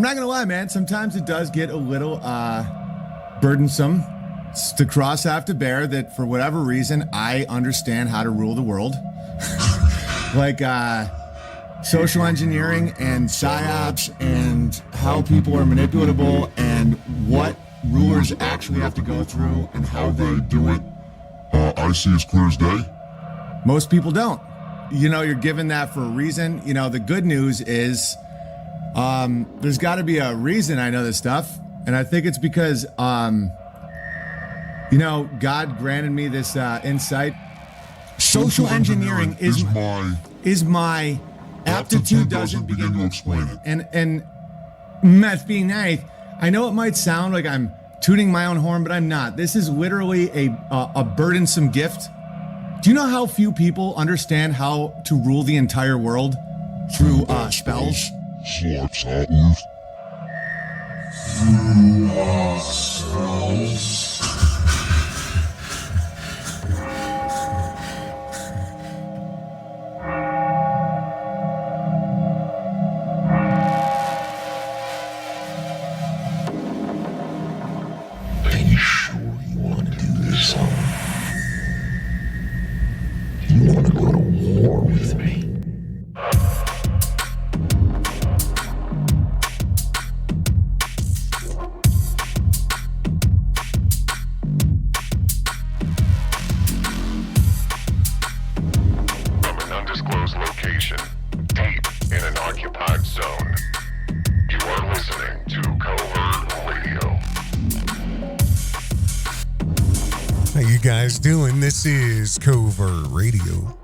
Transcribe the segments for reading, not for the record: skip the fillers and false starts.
I'm not gonna lie, man. Sometimes it does get a little burdensome to cross have to bear that for whatever reason I understand how to rule the world. Like social engineering and psyops and how people are manipulatable and what rulers actually have to go through and how they do it. I see as clear as day. Most people don't. You know, you're given that for a reason. You know, the good news is there's got to be a reason I know this stuff. And I think it's because, you know, God granted me this insight. Social engineering is my aptitude doesn't begin to explain it. And meth being nice, I know it might sound like I'm tooting my own horn, but I'm not. This is literally a burdensome gift. Do you know how few people understand how to rule the entire world through spells? Doing this is Covert Radio,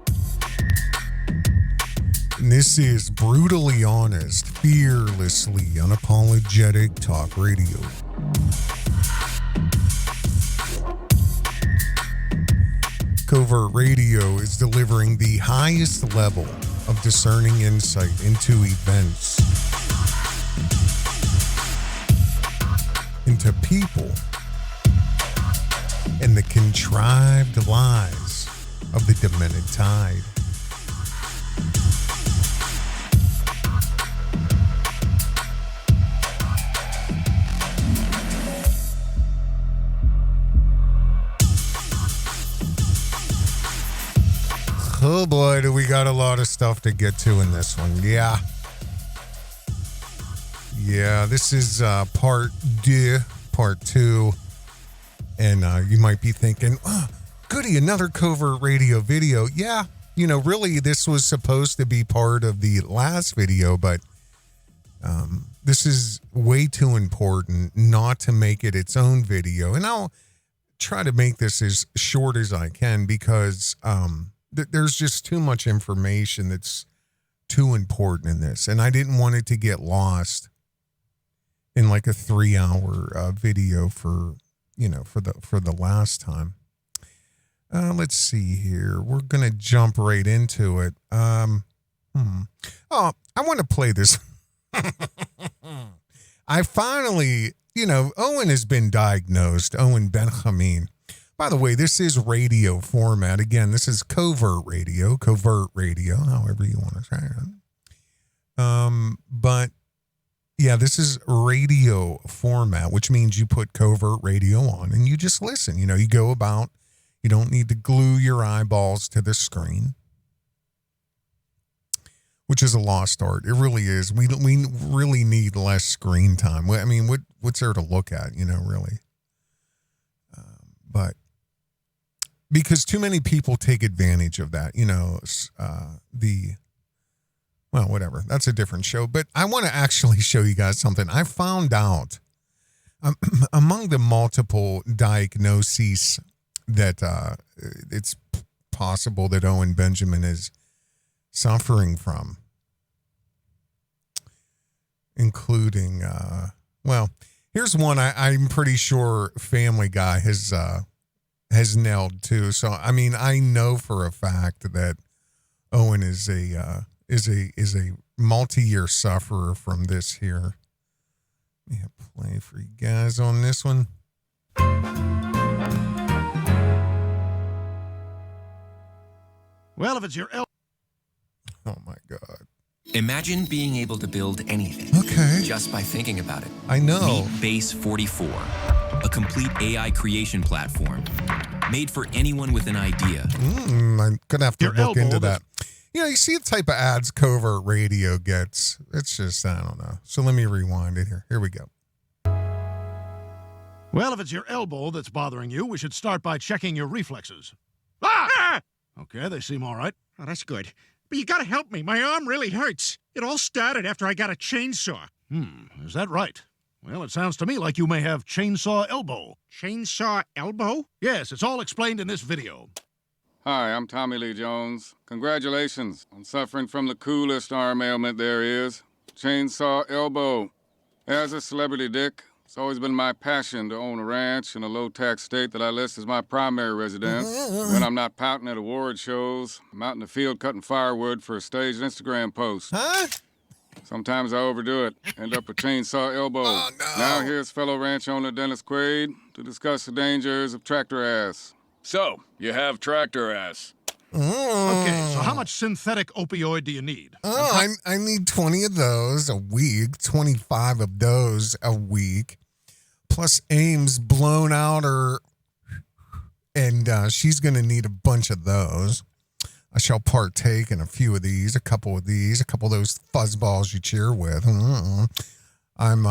and this is brutally honest, fearlessly unapologetic talk radio. Covert Radio is delivering the highest level of discerning insight into events, into people, and the contrived lies of the demented tide. Oh boy, do we got a lot of stuff to get to in this one. Yeah, this is part 2. And you might be thinking, oh, goody, another Covert Radio video. Yeah, you know, really, this was supposed to be part of the last video, but this is way too important not to make it its own video. And I'll try to make this as short as I can because there's just too much information that's too important in this. And I didn't want it to get lost in like a 3-hour video for the last time. Let's see here. We're going to jump right into it. Oh, I want to play this. I finally, Owen has been diagnosed. Owen Benjamin. By the way, this is radio format. Again, this is covert radio, however you want to say it. But yeah, this is radio format, which means you put covert radio on and you just listen. You go about, you don't need to glue your eyeballs to the screen, which is a lost art. It really is. We really need less screen time. I mean, what's there to look at, really? But because too many people take advantage of that, well, whatever. That's a different show. But I want to actually show you guys something. I found out among the multiple diagnoses that it's possible that Owen Benjamin is suffering from, including, here's one I'm pretty sure Family Guy has nailed too. So, I mean, I know for a fact that Owen is a multi-year sufferer from this here. Let me play for you guys on this one. Well, if it's your oh my God. Imagine being able to build anything. Okay. just by thinking about it. I know. Meet Base 44, a complete AI creation platform made for anyone with an idea. I'm going to have to Your look elbow, into that's- that. You know, you see the type of ads Covert Radio gets. It's just, I don't know. So let me rewind it here. Here we go. Well, if it's your elbow that's bothering you, we should start by checking your reflexes. Ah! Okay, they seem all right. Oh, that's good. But you gotta help me. My arm really hurts. It all started after I got a chainsaw. Is that right? Well, it sounds to me like you may have chainsaw elbow. Chainsaw elbow? Yes, it's all explained in this video. Hi, I'm Tommy Lee Jones. Congratulations on suffering from the coolest arm ailment there is, chainsaw elbow. As a celebrity dick, it's always been my passion to own a ranch in a low-tax state that I list as my primary residence. When I'm not pouting at award shows, I'm out in the field cutting firewood for a staged Instagram post. Huh? Sometimes I overdo it, end up with chainsaw elbow. Oh, no. Now here's fellow ranch owner Dennis Quaid to discuss the dangers of tractor ass. So, you have tractor ass. Okay, so how much synthetic opioid do you need? Oh, I need 20 of those a week, 25 of those a week, plus Ames blown out her, and she's going to need a bunch of those. I shall partake in a few of these, a couple of these, a couple of those fuzzballs you cheer with. I'm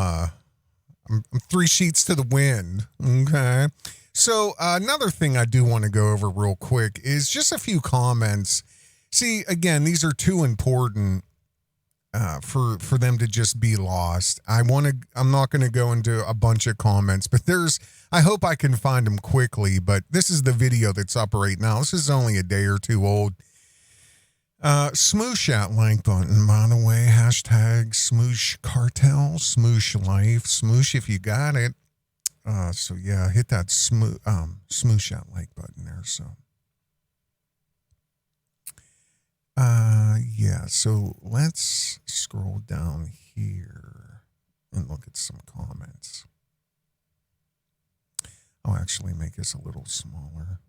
3 sheets to the wind. Okay. So another thing I do want to go over real quick is just a few comments. See, again, these are too important for them to just be lost. I'm not going to go into a bunch of comments, but I hope I can find them quickly, but this is the video that's up right now. This is only a day or two old. Smoosh that like button, by the way. Hashtag Smoosh Cartel, Smoosh Life, Smoosh if you got it. So yeah, hit that smoosh that like button there. So, yeah. So let's scroll down here and look at some comments. I'll actually make this a little smaller.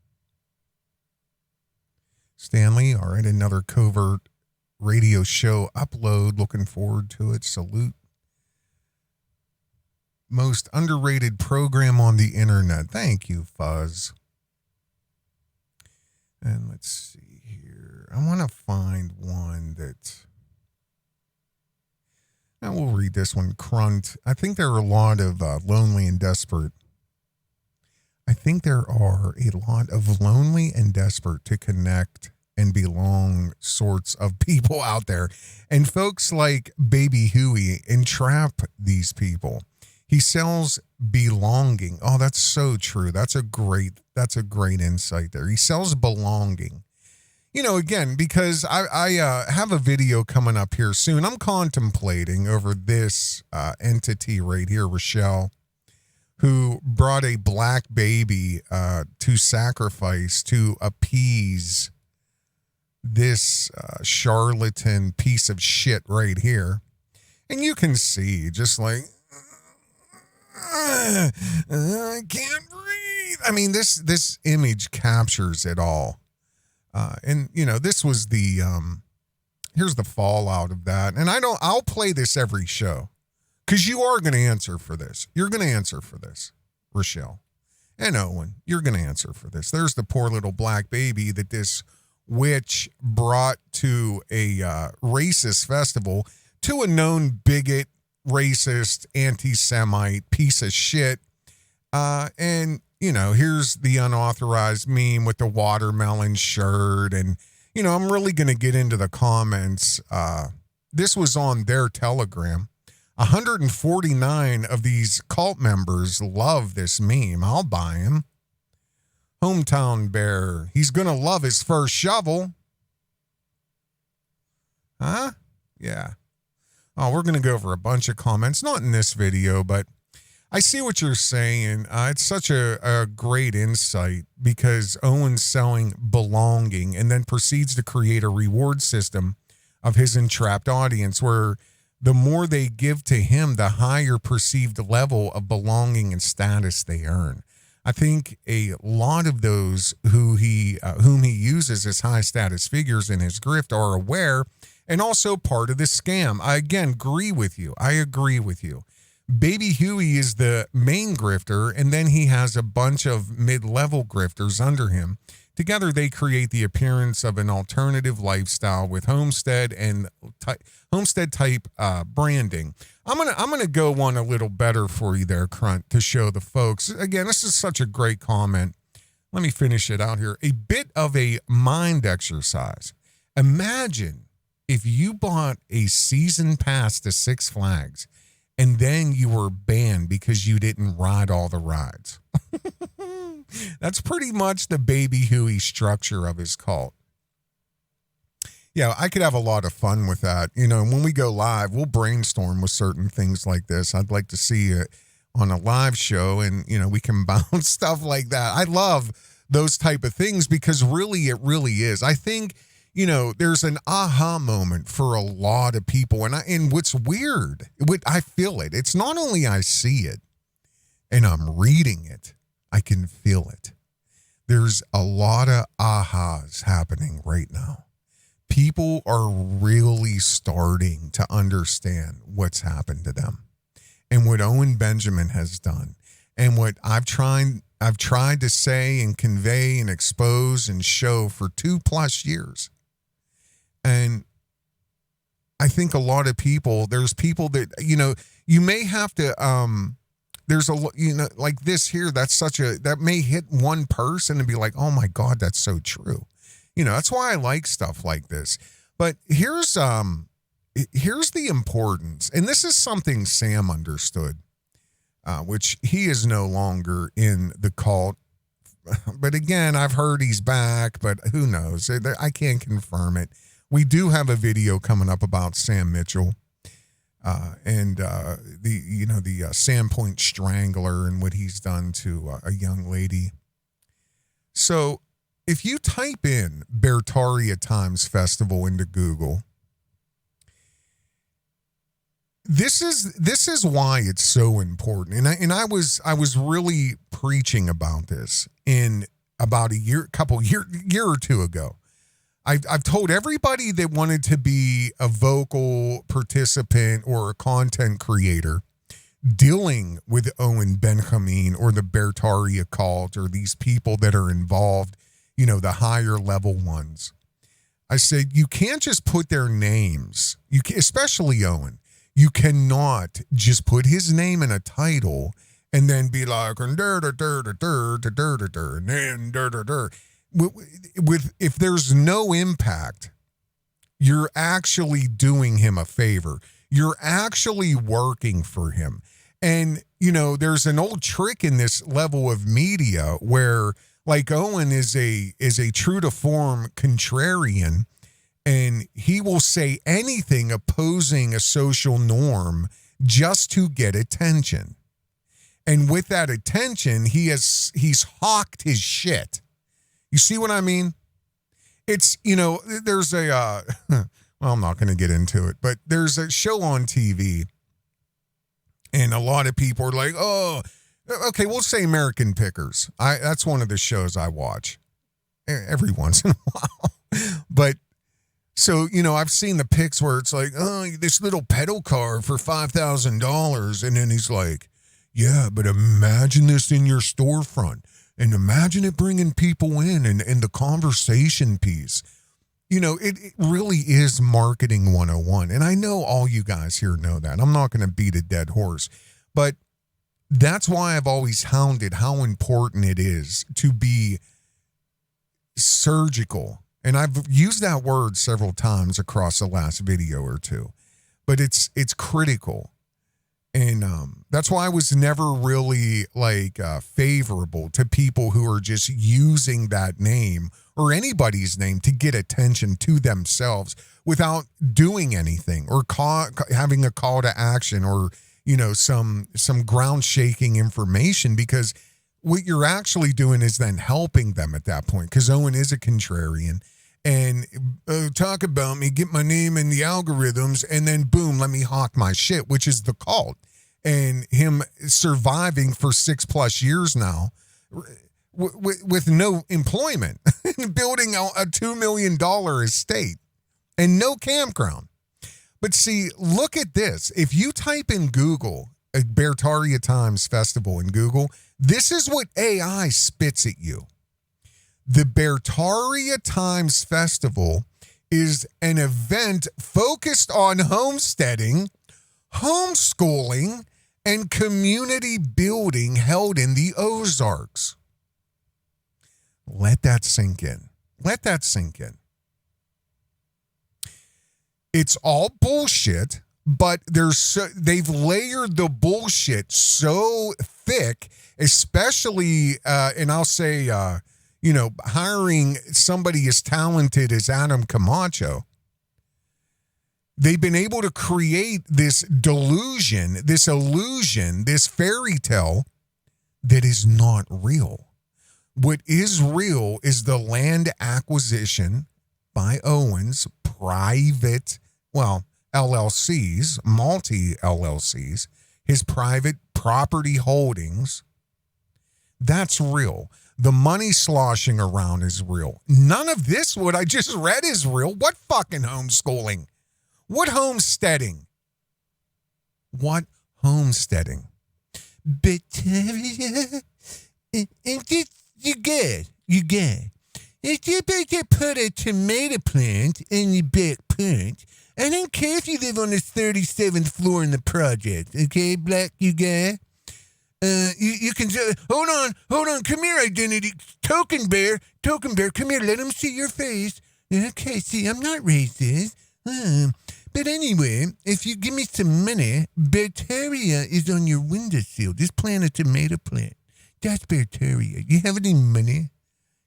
Stanley, all right, another Covert Radio show upload. Looking forward to it. Salute. Most underrated program on the internet. Thank you, Fuzz. And let's see here. I want to find one that... I will read this one. Crunt. I think there are a lot of lonely and desperate. I think there are a lot of lonely and desperate to connect and belong sorts of people out there. And folks like Baby Huey entrap these people. He sells belonging. Oh, that's so true. That's a great insight there. He sells belonging. You know, again, because I have a video coming up here soon. I'm contemplating over this entity right here, Rochelle, who brought a black baby to sacrifice to appease this charlatan piece of shit right here. And you can see just like, I can't breathe. I mean, this image captures it all. And you know, this was the here's the fallout of that. And I'll play this every show because you are going to answer for this. You're going to answer for this, Rochelle and Owen. You're going to answer for this. There's the poor little black baby that this witch brought to a racist festival, to a known bigot, racist, anti-Semite piece of shit. And, you know, here's the unauthorized meme with the watermelon shirt. And, you know, I'm really going to get into the comments. This was on their Telegram. 149 of these cult members love this meme. I'll buy him. Hometown Bear. He's going to love his first shovel. Huh? Yeah. Oh, we're going to go over a bunch of comments. Not in this video, but I see what you're saying. It's such a great insight because Owen's selling belonging and then proceeds to create a reward system of his entrapped audience where the more they give to him, the higher perceived level of belonging and status they earn. I think a lot of those whom he uses as high status figures in his grift are aware and also part of the scam. I again agree with you. I agree with you. Baby Huey is the main grifter, and then he has a bunch of mid-level grifters under him. Together, they create the appearance of an alternative lifestyle with homestead and homestead type branding. I'm gonna go one a little better for you there, Crunt, to show the folks. Again, this is such a great comment. Let me finish it out here. A bit of a mind exercise. Imagine if you bought a season pass to Six Flags and then you were banned because you didn't ride all the rides. That's pretty much the Baby Huey structure of his cult. Yeah, I could have a lot of fun with that. You know, when we go live, we'll brainstorm with certain things like this. I'd like to see it on a live show, and, you know, we can bounce stuff like that. I love those type of things because really, it really is. I think, you know, there's an aha moment for a lot of people. And what's weird, I feel it. It's not only I see it and I'm reading it, I can feel it. There's a lot of ahas happening right now. People are really starting to understand what's happened to them and what Owen Benjamin has done and what I've tried to say and convey and expose and show for 2+ years. And I think a lot of people, there's people that, you know, you may have to, there's a, you know, like this here, that may hit one person and be like, oh my God, that's so true. You know, that's why I like stuff like this. But here's the importance, and this is something Sam understood, which he is no longer in the cult. But again, I've heard he's back, but who knows? I can't confirm it. We do have a video coming up about Sam Mitchell and the Sandpoint Strangler and what he's done to a young lady. So if you type in Beartaria Times Festival into Google, this is why it's so important. And I was really preaching about this in about a year or two ago. I've told everybody that wanted to be a vocal participant or a content creator dealing with Owen Benjamin or the Beartaria cult or these people that are involved, you know, the higher level ones. I said, you can't just put their names, especially Owen. You cannot just put his name in a title and then be like, if there's no impact, you're actually doing him a favor. You're actually working for him. And, you know, there's an old trick in this level of media where, like, Owen is a true to form contrarian, and he will say anything opposing a social norm just to get attention. And with that attention, he's hawked his shit. You see what I mean? It's, you know, there's a, well, I'm not going to get into it, but there's a show on TV and a lot of people are like, oh, okay, we'll say American Pickers. That's one of the shows I watch every once in a while. But so, you know, I've seen the pics where it's like, oh, this little pedal car for $5,000. And then he's like, yeah, but imagine this in your storefront. And imagine it bringing people in and the conversation piece. You know, it really is marketing 101. And I know all you guys here know that. I'm not going to beat a dead horse. But that's why I've always hounded how important it is to be surgical. And I've used that word several times across the last video or two. But it's critical. And that's why I was never really favorable to people who are just using that name or anybody's name to get attention to themselves without doing anything or having a call to action or, you know, some ground shaking information, because what you're actually doing is then helping them at that point, because Owen is a contrarian. And talk about me, get my name in the algorithms, and then boom, let me hawk my shit, which is the cult. And him surviving for 6+ years now with no employment, building a $2 million estate. and no campground. But see, look at this. If you type in Google, a Beartaria Times Festival in Google, this is what AI spits at you. The Beartaria Times Festival is an event focused on homesteading, homeschooling, and community building held in the Ozarks. Let that sink in. Let that sink in. It's all bullshit, but they've layered the bullshit so thick, especially, and I'll say, hiring somebody as talented as Adam Camacho. They've been able to create this delusion, this illusion, this fairy tale that is not real. What is real is the land acquisition by Owen's private, LLCs, multi-LLCs, his private property holdings. That's real. The money sloshing around is real. None of this, what I just read, is real. What fucking homeschooling? What homesteading? What homesteading? Beartaria, you good. If you better put a tomato plant in your back porch, I don't care if you live on the 37th floor in the project, okay, black you guy? You can hold on, come here, identity, token bear, come here, let him see your face. Okay, see, I'm not racist. But anyway, if you give me some money, Beartaria is on your windowsill. Just plant a tomato plant. That's Beartaria. You have any money?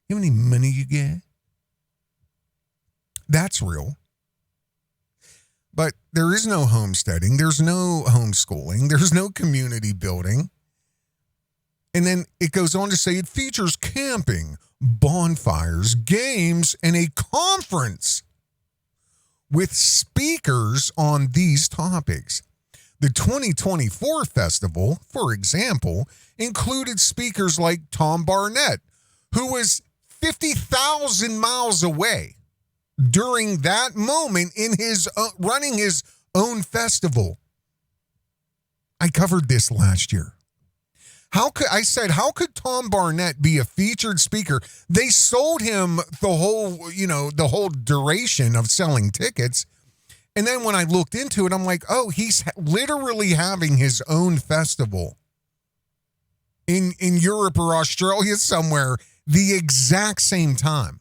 You have any money you get? That's real. But there is no homesteading. There's no homeschooling. There's no community building. And then it goes on to say it features camping, bonfires, games, and a conference with speakers on these topics. The 2024 festival, for example, included speakers like Tom Barnett, who was 50,000 miles away during that moment in his running his own festival. I covered this last year. How could Tom Barnett be a featured speaker? They sold him the whole duration of selling tickets. And then when I looked into it, I'm like, oh, he's literally having his own festival in Europe or Australia somewhere the exact same time.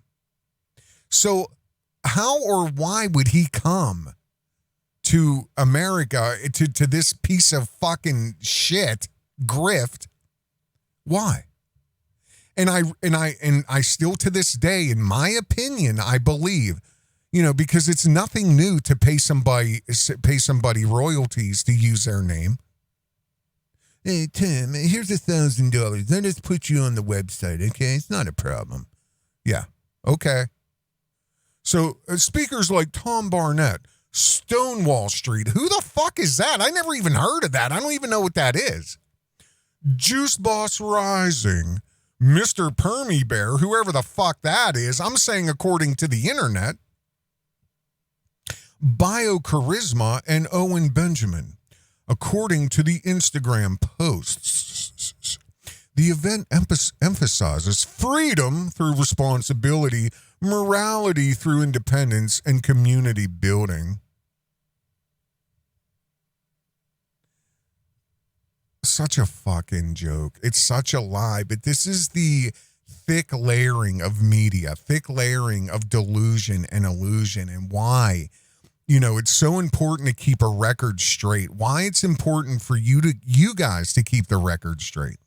So how or why would he come to America, to this piece of fucking shit, grift? Why? And I still, to this day, in my opinion, I believe, because it's nothing new to pay somebody royalties to use their name. Hey, Tim, here's $1,000. Let us put you on the website, okay? It's not a problem. Yeah, okay. So speakers like Tom Barnett, Stonewall Street. Who the fuck is that? I never even heard of that. I don't even know what that is. Juice Boss Rising, Mr. Permie Bear, whoever the fuck that is. I'm saying according to the internet. Bio Charisma and Owen Benjamin. According to the Instagram posts, the event emphasizes freedom through responsibility, morality through independence, and community building. Such a fucking joke. It's such a lie, but this is the thick layering of media, thick layering of delusion and illusion, and why it's so important to keep a record straight. Why it's important for you guys to keep the record straight.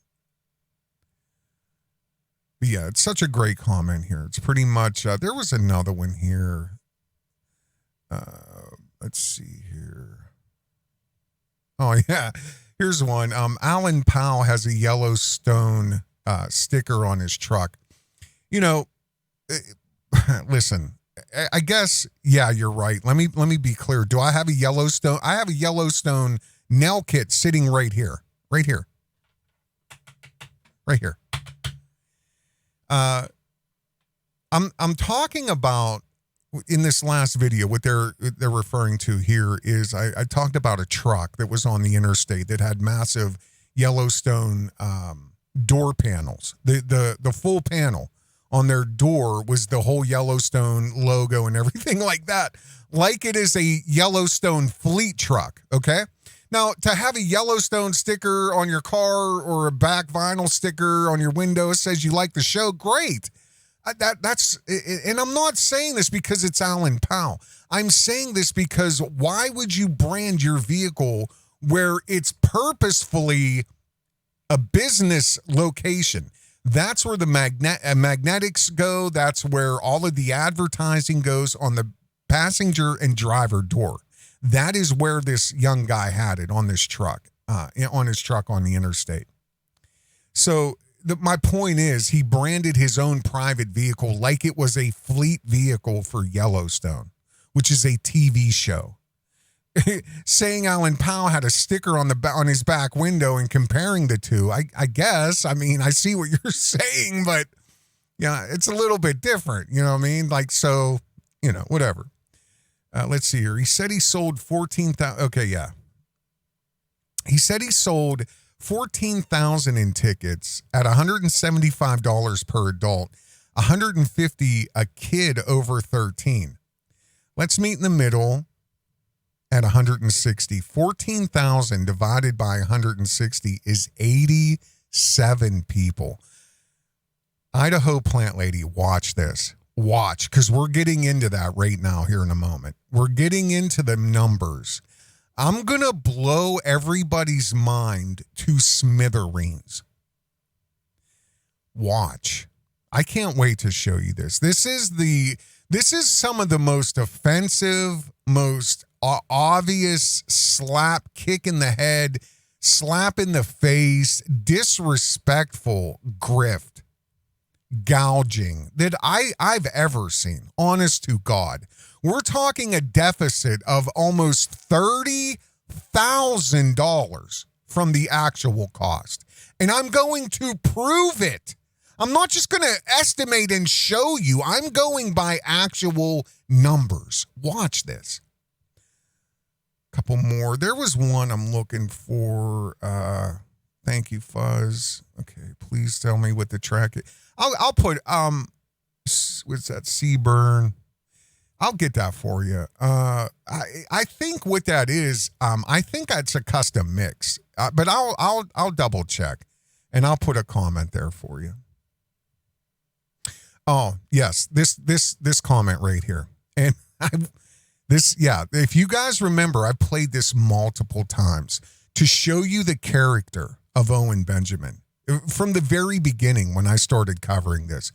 But yeah, it's such a great comment here. It's pretty much, there was another one here. Let's see here. Oh yeah, here's one. Alan Powell has a Yellowstone sticker on his truck. Listen, I guess, yeah, you're right. Let me be clear. Do I have a Yellowstone? I have a Yellowstone nail kit sitting right here. Right here. Right here. I'm talking about in this last video, what they're referring to here is I talked about a truck that was on the interstate that had massive Yellowstone door panels. The full panel on their door was the whole Yellowstone logo and everything like that, like it is a Yellowstone fleet truck, okay? Now, to have a Yellowstone sticker on your car or a back vinyl sticker on your window says you like the show, great. That's, and I'm not saying this because it's Alan Powell. I'm saying this because why would you brand your vehicle where it's purposefully a business location? That's where the magnetics go. That's where all of the advertising goes on the passenger and driver door. That is where this young guy had it on this truck, on his truck on the interstate. So my point is he branded his own private vehicle like it was a fleet vehicle for Yellowstone, which is a TV show. Saying Alan Powell had a sticker on his back window and comparing the two, I guess. I mean, I see what you're saying, but yeah, it's a little bit different. You know what I mean? Like, so, you know, whatever. Let's see here. He said he sold 14,000. Okay, yeah. He said he sold 14,000 in tickets at $175 per adult, $150 a kid over 13. Let's meet in the middle at 160. 14,000 divided by 160 is 87 people. Idaho plant lady, watch this. Watch, because we're getting into that right now here in a moment. We're getting into the numbers. I'm going to blow everybody's mind to smithereens. Watch. I can't wait to show you this. This is some of the most offensive, most obvious slap, kick in the head, slap in the face, disrespectful grift, gouging that I've ever seen. Honest to God. We're talking a deficit of almost $30,000 from the actual cost. And I'm going to prove it. I'm not just going to estimate and show you. I'm going by actual numbers. Watch this. Couple more. There was one I'm looking for. Thank you, Fuzz. Okay, please tell me what the track is. I'll put what's that? Seaburn. I'll get that for you. I think what that is. I think that's a custom mix. But I'll double check, and I'll put a comment there for you. Oh yes, this comment right here, and if you guys remember, I played this multiple times to show you the character of Owen Benjamin from the very beginning when I started covering this.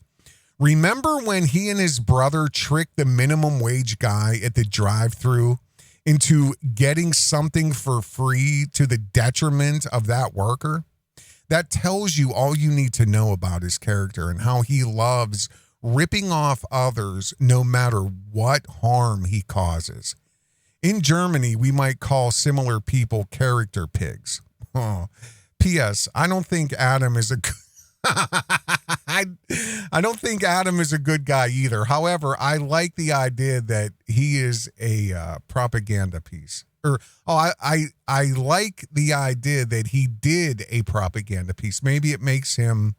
Remember when he and his brother tricked the minimum wage guy at the drive-thru into getting something for free to the detriment of that worker? That tells you all you need to know about his character and how he loves ripping off others no matter what harm he causes. In Germany, we might call similar people character pigs. Oh. P.S. I don't think Adam is a I don't think Adam is a good guy either. However, I like the idea that he is a propaganda piece. I like the idea that he did a propaganda piece. Maybe it makes him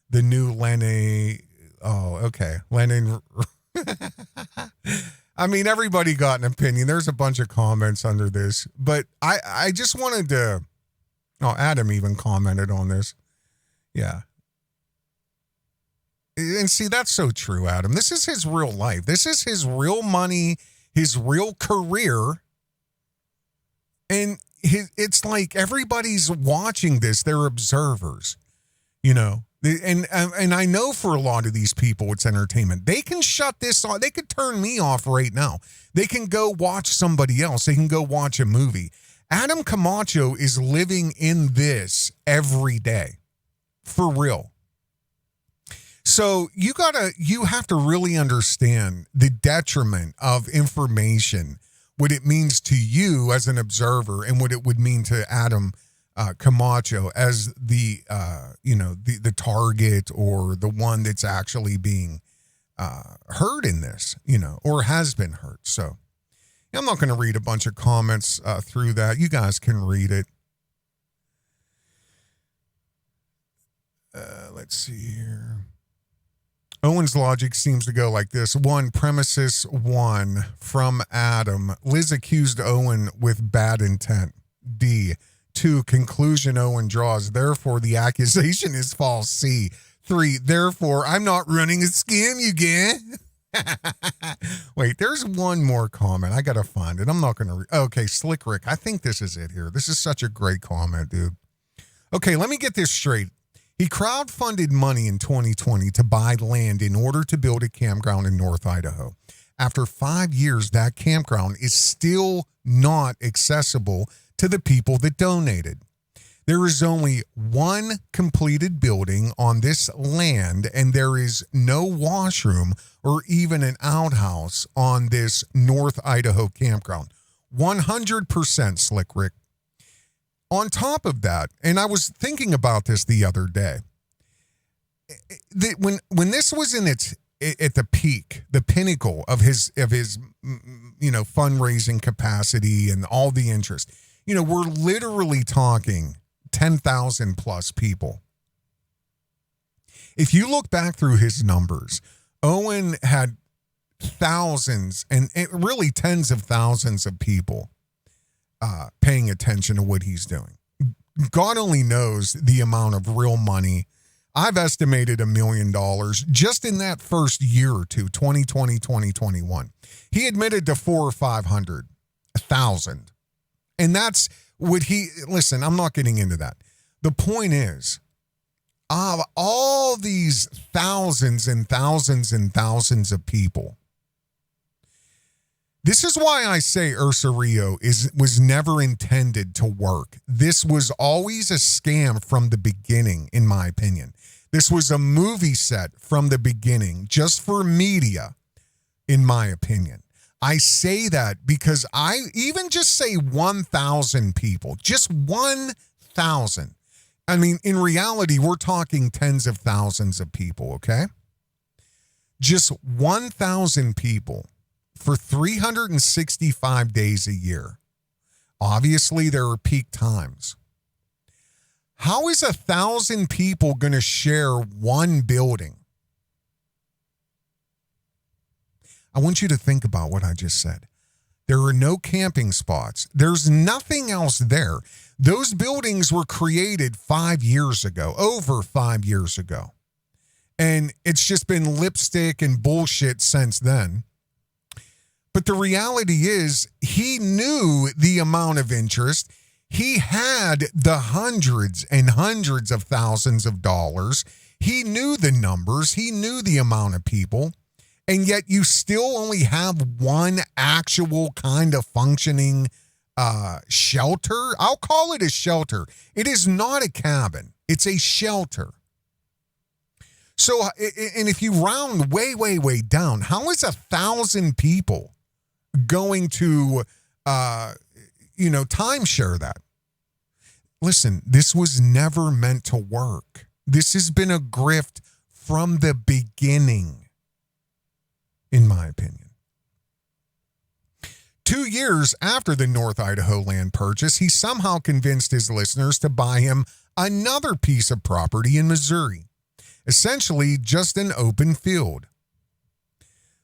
the new Lenin. Oh, okay. Lenin. I mean, everybody got an opinion. There's a bunch of comments under this, but I just wanted to. Oh, Adam even commented on this. Yeah. And see, that's so true, Adam. This is his real life. This is his real money, his real career. And it's like everybody's watching this. They're observers, you know. And I know for a lot of these people, it's entertainment. They can shut this on. They could turn me off right now. They can go watch somebody else. They can go watch a movie. Adam Camacho is living in this every day. For real. So you have to really understand the detriment of information, what it means to you as an observer and what it would mean to Adam Camacho as the target or the one that's actually being hurt in this, or has been hurt. So I'm not going to read a bunch of comments through that. You guys can read it. Let's see here. Owen's logic seems to go like this. 1, premises 1 from Adam. Liz accused Owen with bad intent. D. 2, conclusion Owen draws. Therefore, the accusation is false. C. 3, therefore, I'm not running a scam, you get. Wait, there's one more comment. I got to find it. I'm not going to read. Okay, Slick Rick. I think this is it here. This is such a great comment, dude. Okay, let me get this straight. He crowdfunded money in 2020 to buy land in order to build a campground in North Idaho. After 5 years, that campground is still not accessible to the people that donated. There is only one completed building on this land, and there is no washroom or even an outhouse on this North Idaho campground. 100% Slick Rick. On top of that, and I was thinking about this the other day, when this was at the peak, the pinnacle of his fundraising capacity and all the interest, we're literally talking 10,000 plus people. If you look back through his numbers, Owen had thousands and really tens of thousands of people paying attention to what he's doing. God only knows the amount of real money. I've estimated $1 million just in that first year or two, 2020, 2021. He admitted to 400 or 500,000. And that's what listen, I'm not getting into that. The point is, of all these thousands and thousands and thousands of people, this is why I say Ursa Rio was never intended to work. This was always a scam from the beginning, in my opinion. This was a movie set from the beginning, just for media, in my opinion. I say that because I even just say 1,000 people, just 1,000. I mean, in reality, we're talking tens of thousands of people, okay? Just 1,000 people for 365 days a year. Obviously, there are peak times. How is 1,000 people going to share one building? I want you to think about what I just said. There are no camping spots. There's nothing else there. Those buildings were created 5 years ago, over 5 years ago. And it's just been lipstick and bullshit since then. But the reality is, he knew the amount of interest. He had the hundreds and hundreds of thousands of dollars. He knew the numbers. He knew the amount of people. And yet you still only have one actual kind of functioning shelter. I'll call it a shelter. It is not a cabin. It's a shelter. So, and if you round way, way, way down, how is 1,000 people going to, timeshare that? Listen, this was never meant to work. This has been a grift from the beginning, in my opinion. 2 years after the North Idaho land purchase, he somehow convinced his listeners to buy him another piece of property in Missouri, essentially just an open field.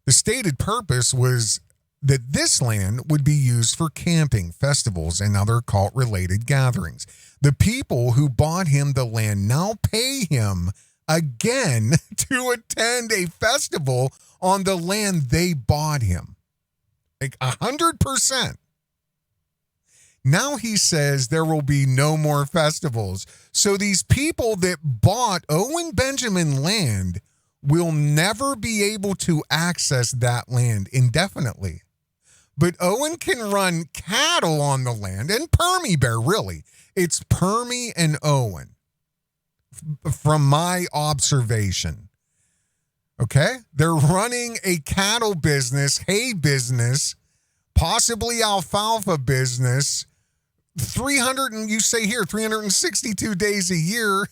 The stated purpose was that this land would be used for camping, festivals, and other cult-related gatherings. The people who bought him the land now pay him again to attend a festival on the land they bought him. Like 100%. Now he says there will be no more festivals. So these people that bought Owen Benjamin land will never be able to access that land indefinitely. But Owen can run cattle on the land, and Permie Bear, really. It's Permie and Owen, from my observation. Okay? They're running a cattle business, hay business, possibly alfalfa business, 362 days a year.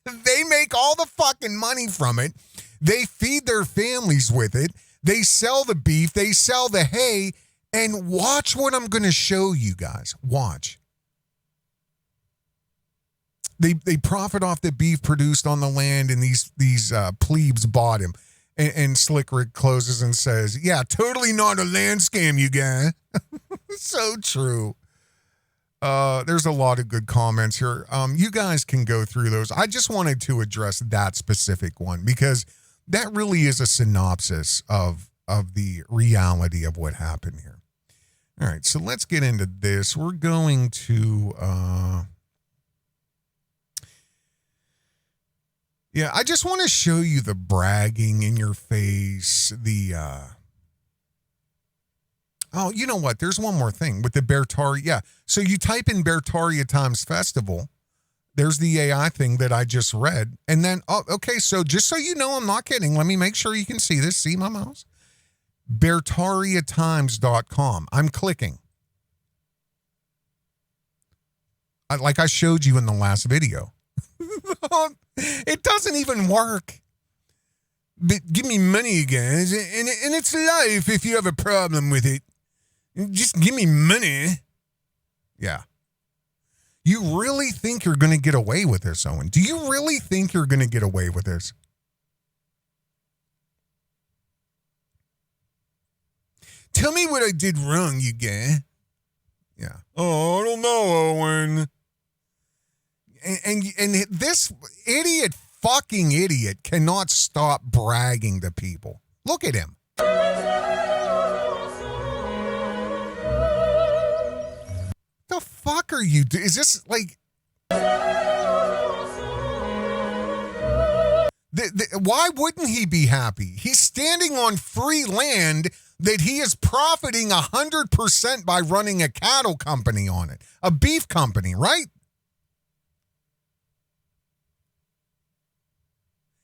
They make all the fucking money from it. They feed their families with it. They sell the beef. They sell the hay. And watch what I'm going to show you guys. Watch. They profit off the beef produced on the land, and these plebes bought him. And Slick Rick closes and says, yeah, totally not a land scam, you guys. So true. There's a lot of good comments here. You guys can go through those. I just wanted to address that specific one because that really is a synopsis of the reality of what happened here. All right, so let's get into this. We're going to... Yeah, I just want to show you the bragging in your face, oh, you know what? There's one more thing with the Beartaria. Yeah, so you type in Beartaria Times Festival. There's the AI thing that I just read. And then, oh, okay, so just so you know, I'm not kidding. Let me make sure you can see this. See my mouse? Beartariatimes.com. I'm clicking. Like I showed you in the last video. It doesn't even work. But give me money, guys. And it's life if you have a problem with it. Just give me money. Yeah. You really think you're going to get away with this, Owen? Do you really think you're going to get away with this? Tell me what I did wrong, you guy. Yeah. Oh, I don't know, Owen. And this fucking idiot cannot stop bragging to people. Look at him. The fuck are you doing? Is this like... Why wouldn't he be happy? He's standing on free land that he is profiting 100% by running a cattle company on it. A beef company, right?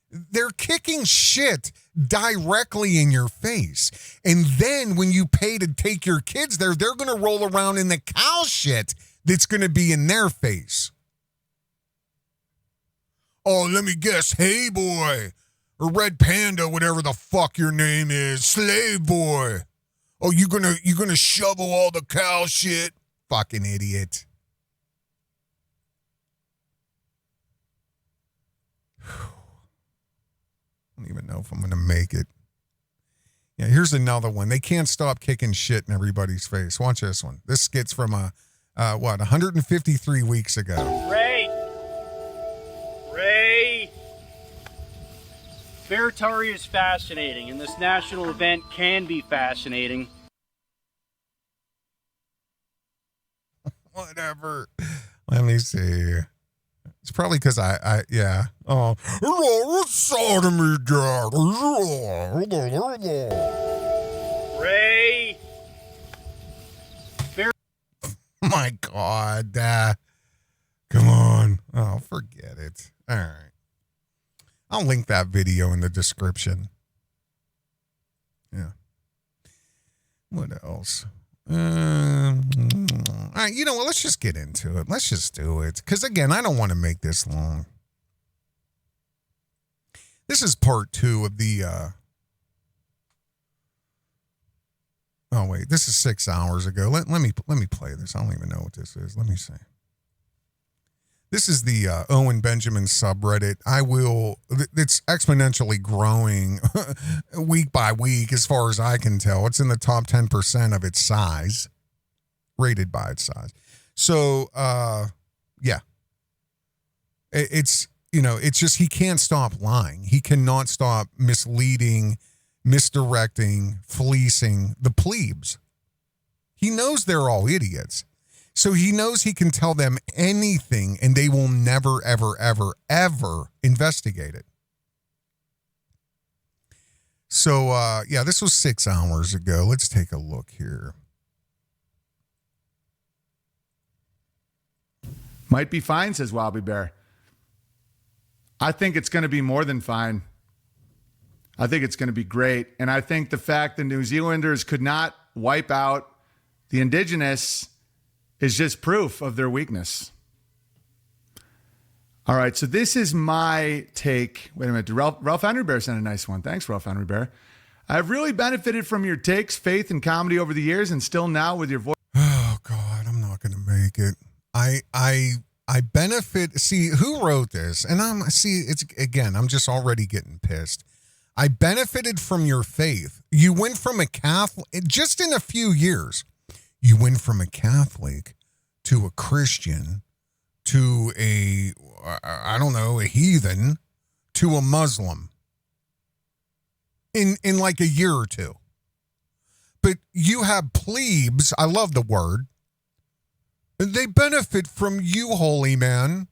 They're kicking shit directly in your face. And then when you pay to take your kids there, they're going to roll around in the cow shit that's going to be in their face. Oh, let me guess. Hey, boy. Or Red Panda, whatever the fuck your name is. Slave boy. Oh, you gonna shovel all the cow shit? Fucking idiot. I don't even know if I'm going to make it. Yeah, here's another one. They can't stop kicking shit in everybody's face. Watch this one. This skit's from, 153 weeks ago. Ray! Beartaria is fascinating, and this national event can be fascinating. Whatever. Let me see. It's probably because yeah. Oh, sodomy, Dad. Ray. My God. Come on. Oh, forget it. All right. I'll link that video in the description. Yeah. What else? All right, you know what? Let's just get into it. Let's just do it. Because, again, I don't want to make this long. This is part 2 of the... Oh, wait. This is 6 hours ago. Let me play this. I don't even know what this is. Let me see. This is the Owen Benjamin subreddit. It's exponentially growing week by week as far as I can tell. It's in the top 10% of its size, rated by its size. So, yeah. It's just he can't stop lying. He cannot stop misleading, misdirecting, fleecing the plebes. He knows they're all idiots. So he knows he can tell them anything and they will never, ever, ever, ever investigate it. So, yeah, this was 6 hours ago. Let's take a look here. Might be fine, says Wobbly Bear. I think it's going to be more than fine. I think it's going to be great. And I think the fact the New Zealanders could not wipe out the indigenous is just proof of their weakness. All right, so this is my take. Wait a minute. Ralph Henry Bear sent a nice one. Thanks, Ralph Henry Bear. I've really benefited from your takes, faith, and comedy over the years, and still now with your voice. Oh God, I'm not gonna make it. I benefit. See, who wrote this? And I'm just already getting pissed. I benefited from your faith. You went from a Catholic, just in a few years, you went from a Catholic to a Christian to a heathen to a Muslim in like a year or two. But you have plebes, I love the word, they benefit from you, holy man.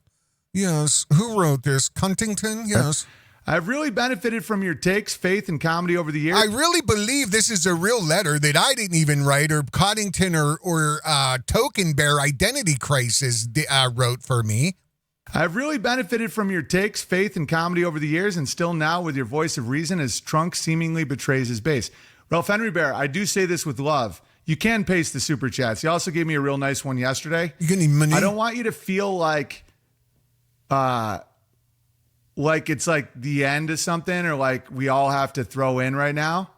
Yes. Who wrote this? Cuntington? Yes. I've really benefited from your takes, faith, and comedy over the years. I really believe this is a real letter that I didn't even write, or Coddington or Token Bear Identity Crisis wrote for me. I've really benefited from your takes, faith, and comedy over the years, and still now with your voice of reason as Trunk seemingly betrays his base. Ralph Henry Bear, I do say this with love. You can paste the super chats. You also gave me a real nice one yesterday. You getting money? I don't want you to feel like it's like the end of something, or like we all have to throw in right now.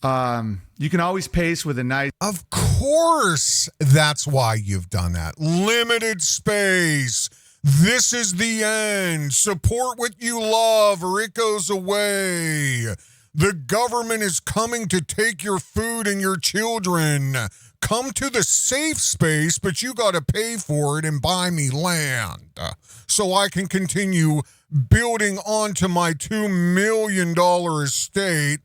You can always paste with a nice. Of course, that's why you've done that. Limited space. This is the end. Support what you love, or it goes away. The government is coming to take your food and your children. Come to the safe space, but you got to pay for it and buy me land so I can continue building onto my $2 million estate.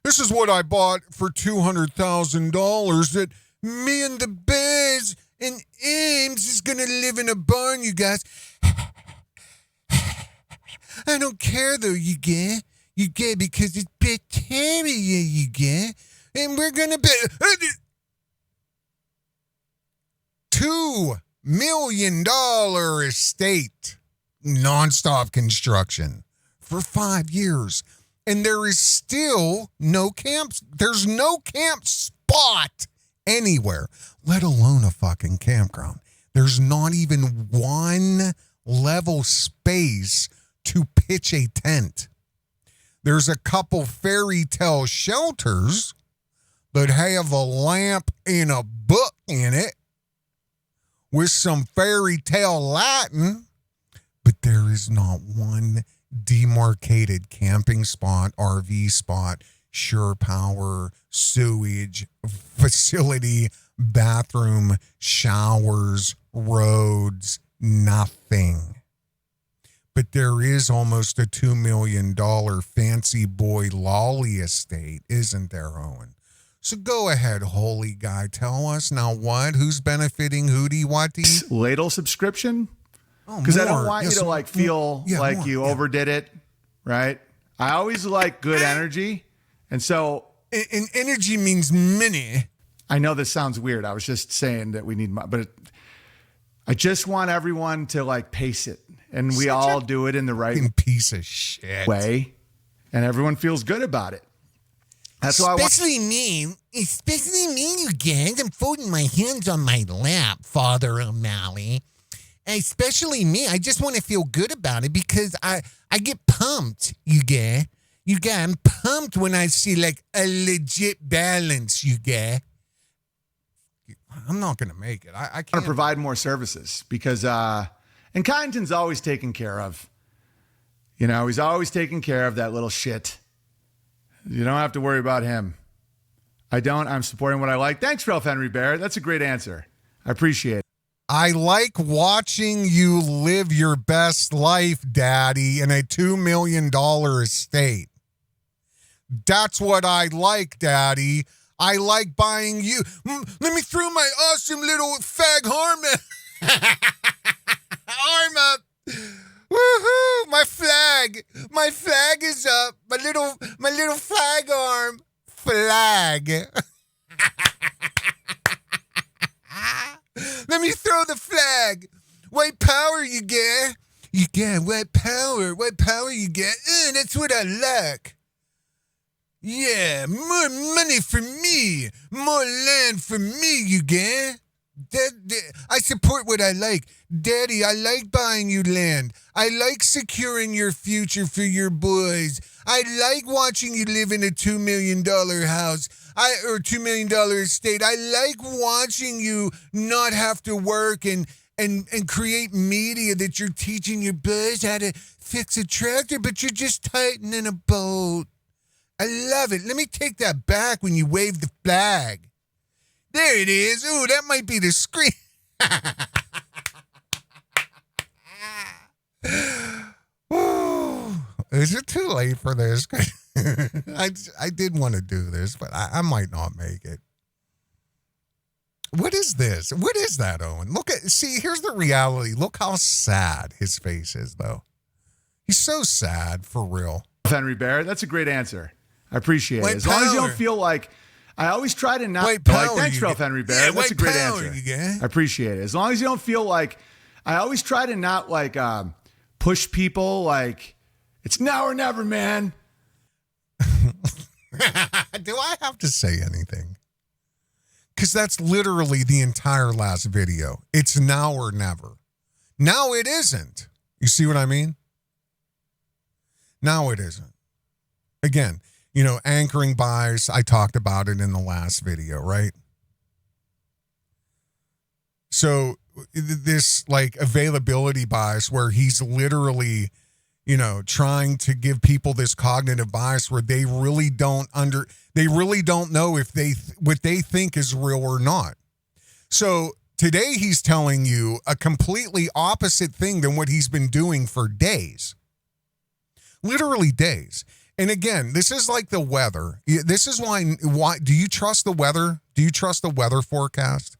This is what I bought for $200,000 that me and the Bears and Ames is going to live in a barn, you guys. I don't care, though, you get. You get, because it's Beartaria, you get. And we're going to be... $2 million estate. Nonstop construction for 5 years. And there is still no camps. There's no camp spot anywhere, let alone a fucking campground. There's not even one level space to pitch a tent. There's a couple fairy tale shelters that have a lamp and a book in it with some fairy tale Latin, but there is not one demarcated camping spot, RV spot, shore power, sewage, facility, bathroom, showers, roads, nothing. But there is almost a $2 million fancy boy lolly estate, isn't there, Owen? So go ahead, holy guy. Tell us now what? Who's benefiting? Hootie, whaty? Ladle subscription? Oh, because I don't want you to like feel like you overdid it, right? I always like good energy. And so... And energy means many. I know this sounds weird. I was just saying that we need... But I just want everyone to like pace it. And we all do it in the right piece of shit way. And everyone feels good about it. That's why especially me, you guys. I'm folding my hands on my lap, Father O'Malley. Especially me. I just want to feel good about it because I get pumped, you get. I'm pumped when I see like a legit balance, you get. I'm not going to make it. I can't. Want to provide more services because, and Kyneton's always taken care of. You know, he's always taking care of that little shit. You don't have to worry about him. I don't. I'm supporting what I like. Thanks, Ralph Henry Bear. That's a great answer. I appreciate it. I like watching you live your best life, Daddy, in a $2 million estate. That's what I like, Daddy. I like buying you. Let me throw my awesome little fag arm up. Woohoo! My flag is up. My little flag arm. Flag. Let me throw the flag. White power you get. You get white power. White power you get. That's what I like. Yeah, more money for me. More land for me, you get. I support what I like. Daddy, I like buying you land. I like securing your future for your boys. I like watching you live in a $2 million house. Or $2 million estate. I like watching you not have to work and create media that you're teaching your boys how to fix a tractor, but you're just tightening a bolt. I love it. Let me take that back when you wave the flag. There it is. Ooh, that might be the screen. Ooh, is it too late for this? I did want to do this, but I might not make it. What is this? What is that, Owen? See, here's the reality. Look how sad his face is, though. He's so sad, for real. Henry Bear, that's a great answer. I appreciate it. As power. long as you don't feel like, I always try to not. White power, thanks, Ralph Henry Bear. Yeah, that's a great answer. I appreciate it. As long as you don't feel like, I always try to not like push people like it's now or never, man. Do I have to say anything? Because that's literally the entire last video. It's now or never. Now it isn't. You see what I mean? Now it isn't. Again, anchoring bias, I talked about it in the last video, right? So this like availability bias where he's literally, trying to give people this cognitive bias where they really don't know if what they think is real or not. So today he's telling you a completely opposite thing than what he's been doing for days. Literally days. And again, this is like the weather. This is why do you trust the weather? Do you trust the weather forecast?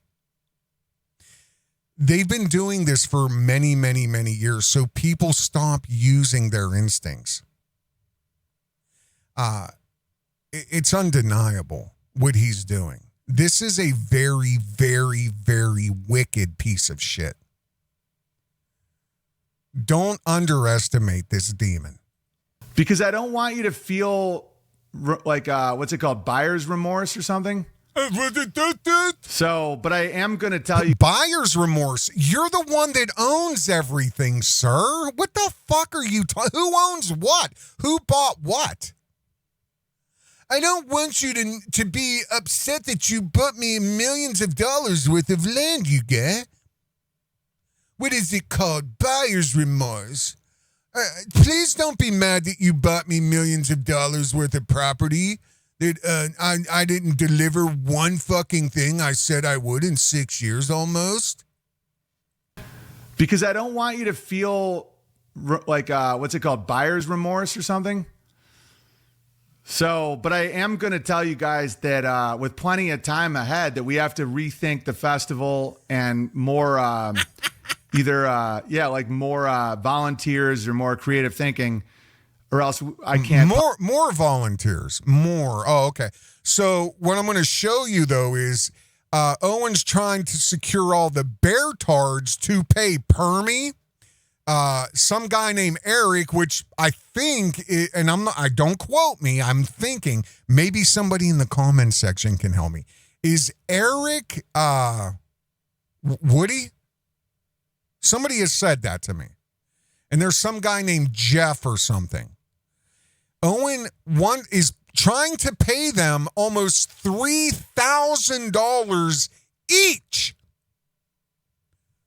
They've been doing this for many, many, many years, so people stop using their instincts. It's undeniable what he's doing. This is a very, very, very wicked piece of shit. Don't underestimate this demon. Because I don't want you to feel like, what's it called? Buyer's remorse or something? So, but I am going to tell you. Buyer's remorse. You're the one that owns everything, sir. What the fuck are you talking? Who owns what? Who bought what? I don't want you to be upset that you bought me millions of dollars worth of land, you get. What is it called? Buyer's remorse. Please don't be mad that you bought me millions of dollars worth of property. That I didn't deliver one fucking thing I said I would in 6 years almost. Because I don't want you to feel like, what's it called? Buyer's remorse or something? So, but I am going to tell you guys that with plenty of time ahead that we have to rethink the festival and more, more volunteers or more creative thinking. Or else I can't. More volunteers. More. Oh, okay. So what I'm going to show you, though, is Owen's trying to secure all the Beartards to pay Permie. Some guy named Erik, which I think, don't quote me, I'm thinking maybe somebody in the comment section can help me. Is Erik Woody? Somebody has said that to me. And there's some guy named Jeff or something. Owen is trying to pay them almost $3,000 each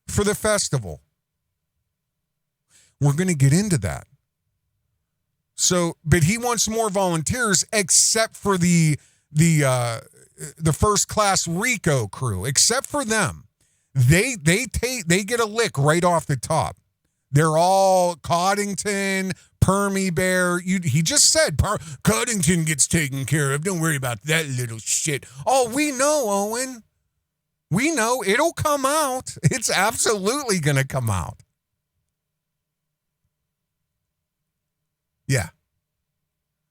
for the festival. We're going to get into that. So, but he wants more volunteers except for the first class Rico crew. Except for them, they get a lick right off the top. They're all Coddington, Permie Bear. He just said Coddington gets taken care of. Don't worry about that little shit. Oh, we know, Owen. We know it'll come out. It's absolutely going to come out. Yeah.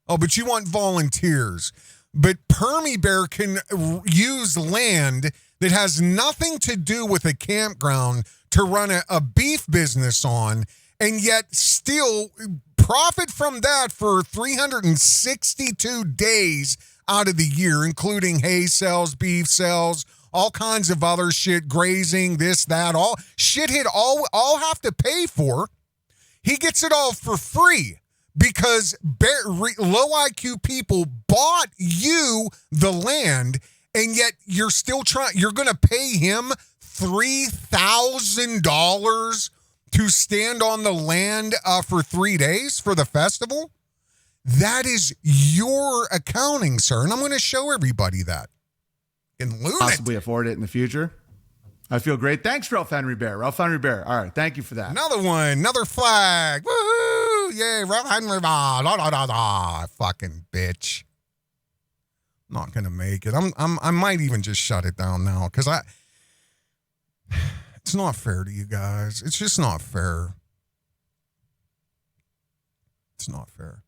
Oh, but you want volunteers. But Permie Bear can use land that has nothing to do with a campground to run a beef business on, and yet still profit from that for 362 days out of the year, including hay sales, beef sales, all kinds of other shit, grazing, this, that, all shit he'd all have to pay for. He gets it all for free because low IQ people bought you the land, and yet you're going to pay him $3,000 to stand on the land for 3 days for the festival. That is your accounting, sir. And I'm going to show everybody that. And possibly afford it in the future. I feel great. Thanks, Ralph Henry Bear. Ralph Henry Bear. All right. Thank you for that. Another one. Another flag. Woohoo. Yay. Ralph Henry Bear. Fucking bitch. Not going to make it. I might even just shut it down now because it's not fair to you guys. It's just not fair. It's not fair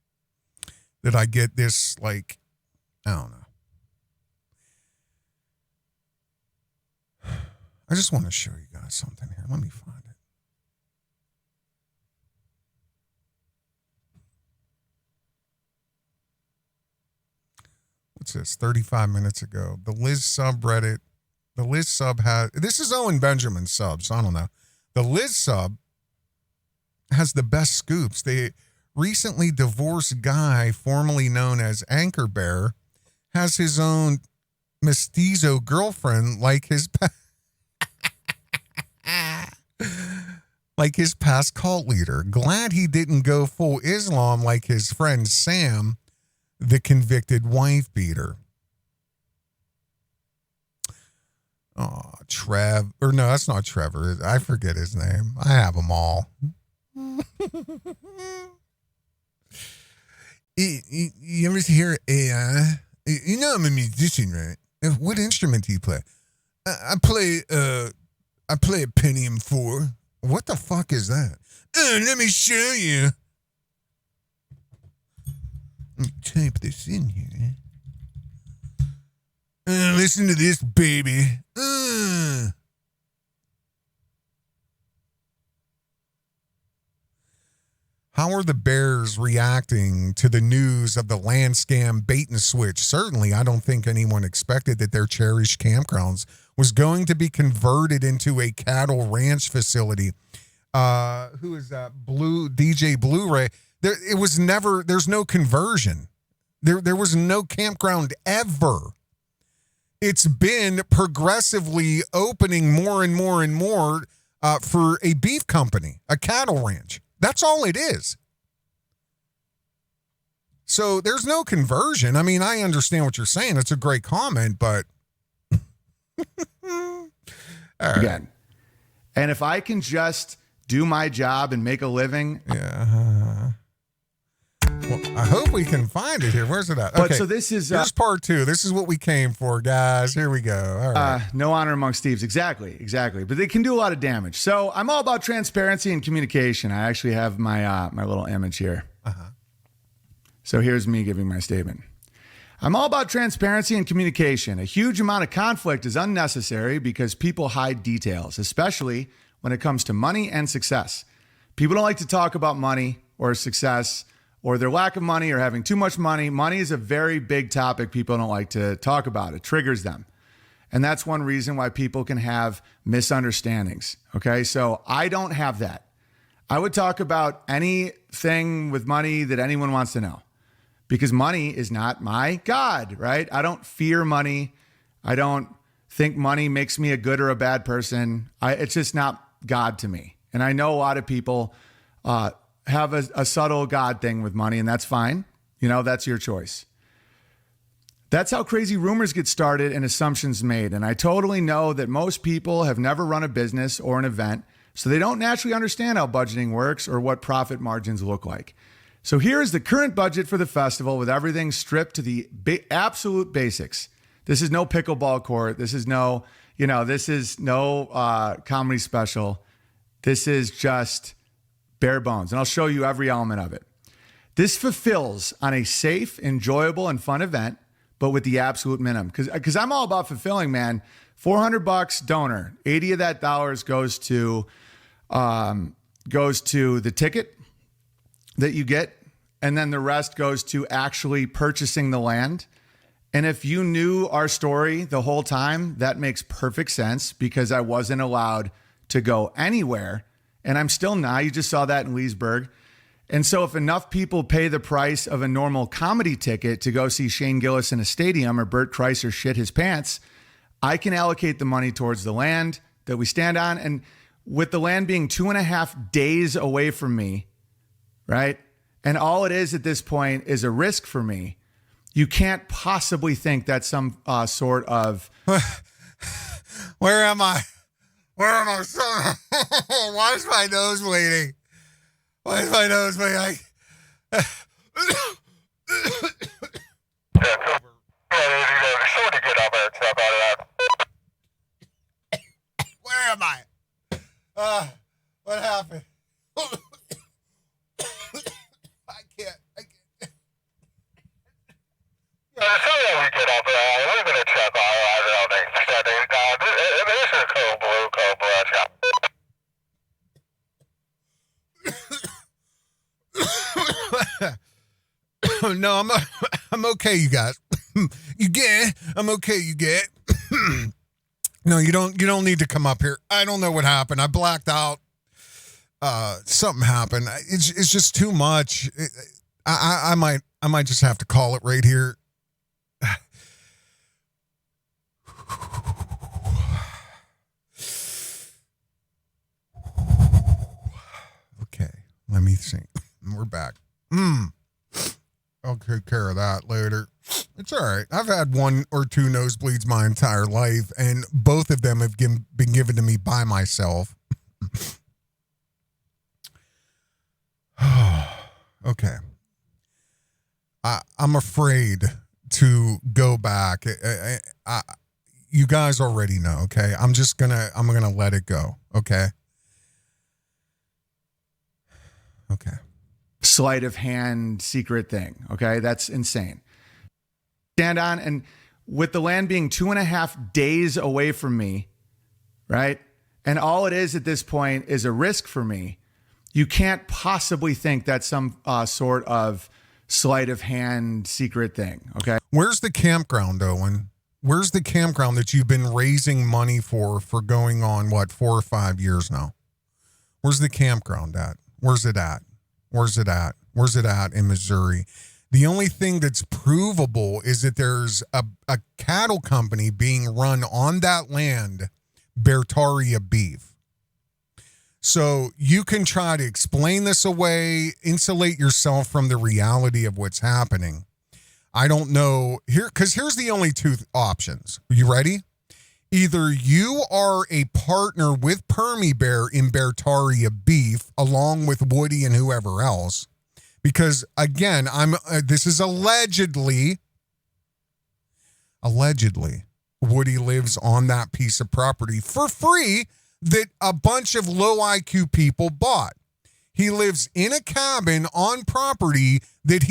that I get this, like, I don't know. I just want to show you guys something here. Let me find it. What's this? 35 minutes ago. The Liz subreddit. The Liz sub has, this is Owen Benjamin's sub, so I don't know. The Liz sub has the best scoops. The recently divorced guy, formerly known as Anchor Bear, has his own mestizo girlfriend like his like his past cult leader. Glad he didn't go full Islam like his friend Sam, the convicted wife beater. Oh, or no, that's not Trevor. I forget his name. I have them all. You ever hear AI? You know I'm a musician, right? What instrument do you play? I play a Pentium 4. What the fuck is that? Let me show you. Let me type this in here. Listen to this, baby. How are the Bears reacting to the news of the land scam bait and switch? Certainly, I don't think anyone expected that their cherished campgrounds was going to be converted into a cattle ranch facility. Who is that? DJ Blu-ray. There's no conversion. There was no campground ever. It's been progressively opening more and more and more for a beef company, a cattle ranch. That's all it is. So there's no conversion. I mean, I understand what you're saying. It's a great comment, but all right. Again. And if I can just do my job and make a living. Yeah. Well, I hope we can find it here. Where's it at? But okay. so this is here's part 2. This is what we came for, guys. Here we go. All right. No honor amongst thieves. Exactly. But they can do a lot of damage. So I'm all about transparency and communication. I actually have my my little image here. So here's me giving my statement. I'm all about transparency and communication. A huge amount of conflict is unnecessary because people hide details, especially when it comes to money and success. People don't like to talk about money or success or their lack of money or having too much money. Money is a very big topic people don't like to talk about. It triggers them. And that's one reason why people can have misunderstandings. Okay, so I don't have that. I would talk about anything with money that anyone wants to know because money is not my God, right? I don't fear money. I don't think money makes me a good or a bad person. It's just not God to me. And I know a lot of people have a subtle God thing with money, and that's fine. You know, that's your choice. That's how crazy rumors get started and assumptions made. And I totally know that most people have never run a business or an event, so they don't naturally understand how budgeting works or what profit margins look like. So here is the current budget for the festival with everything stripped to the absolute basics. This is no pickleball court. This is no comedy special. This is just bare bones. And I'll show you every element of it. This fulfills on a safe, enjoyable, and fun event, but with the absolute minimum. Because I'm all about fulfilling, man. $400 donor. 80 of that dollars goes to the ticket that you get, and then the rest goes to actually purchasing the land And if you knew our story the whole time, that makes perfect sense because I wasn't allowed to go anywhere. And I'm still not. You just saw that in Leesburg. And so if enough people pay the price of a normal comedy ticket to go see Shane Gillis in a stadium or Bert Kreischer shit his pants, I can allocate the money towards the land that we stand on. And with the land being 2.5 days away from me, right? And all it is at this point is a risk for me. You can't possibly think that's some sort of... Where am I? Where am I? Why is my nose bleeding? Why is my nose bleeding? Where am I? What happened? I can't. No, I'm okay, you guys. You get? I'm okay, you get? No, you don't need to come up here. I don't know what happened. I blacked out. Something happened. It's just too much. I might just have to call it right here. Okay, let me think. We're back. I'll take care of that later. It's all right. I've had 1 or 2 nosebleeds my entire life, and both of them have been given to me by myself. Okay. I'm afraid to go back. You guys already know, okay? I'm gonna let it go, okay? Okay. Sleight of hand secret thing. Okay. That's insane. Stand on. And with the land being 2.5 days away from me, right? And all it is at this point is a risk for me. You can't possibly think that's some sort of sleight of hand secret thing. Okay. Where's the campground, Owen? Where's the campground that you've been raising money for going on, 4 or 5 years now? Where's the campground at? Where's it at? Where's it at? Where's it at in Missouri? The only thing that's provable is that there's a cattle company being run on that land, Beartaria beef. So you can try to explain this away, insulate yourself from the reality of what's happening. I don't know here, because here's the only 2 options. Are you ready? Either you are a partner with Permie Bear in Beartaria beef, along with Woody and whoever else, because again, this is allegedly, Woody lives on that piece of property for free that a bunch of low IQ people bought. He lives in a cabin on property that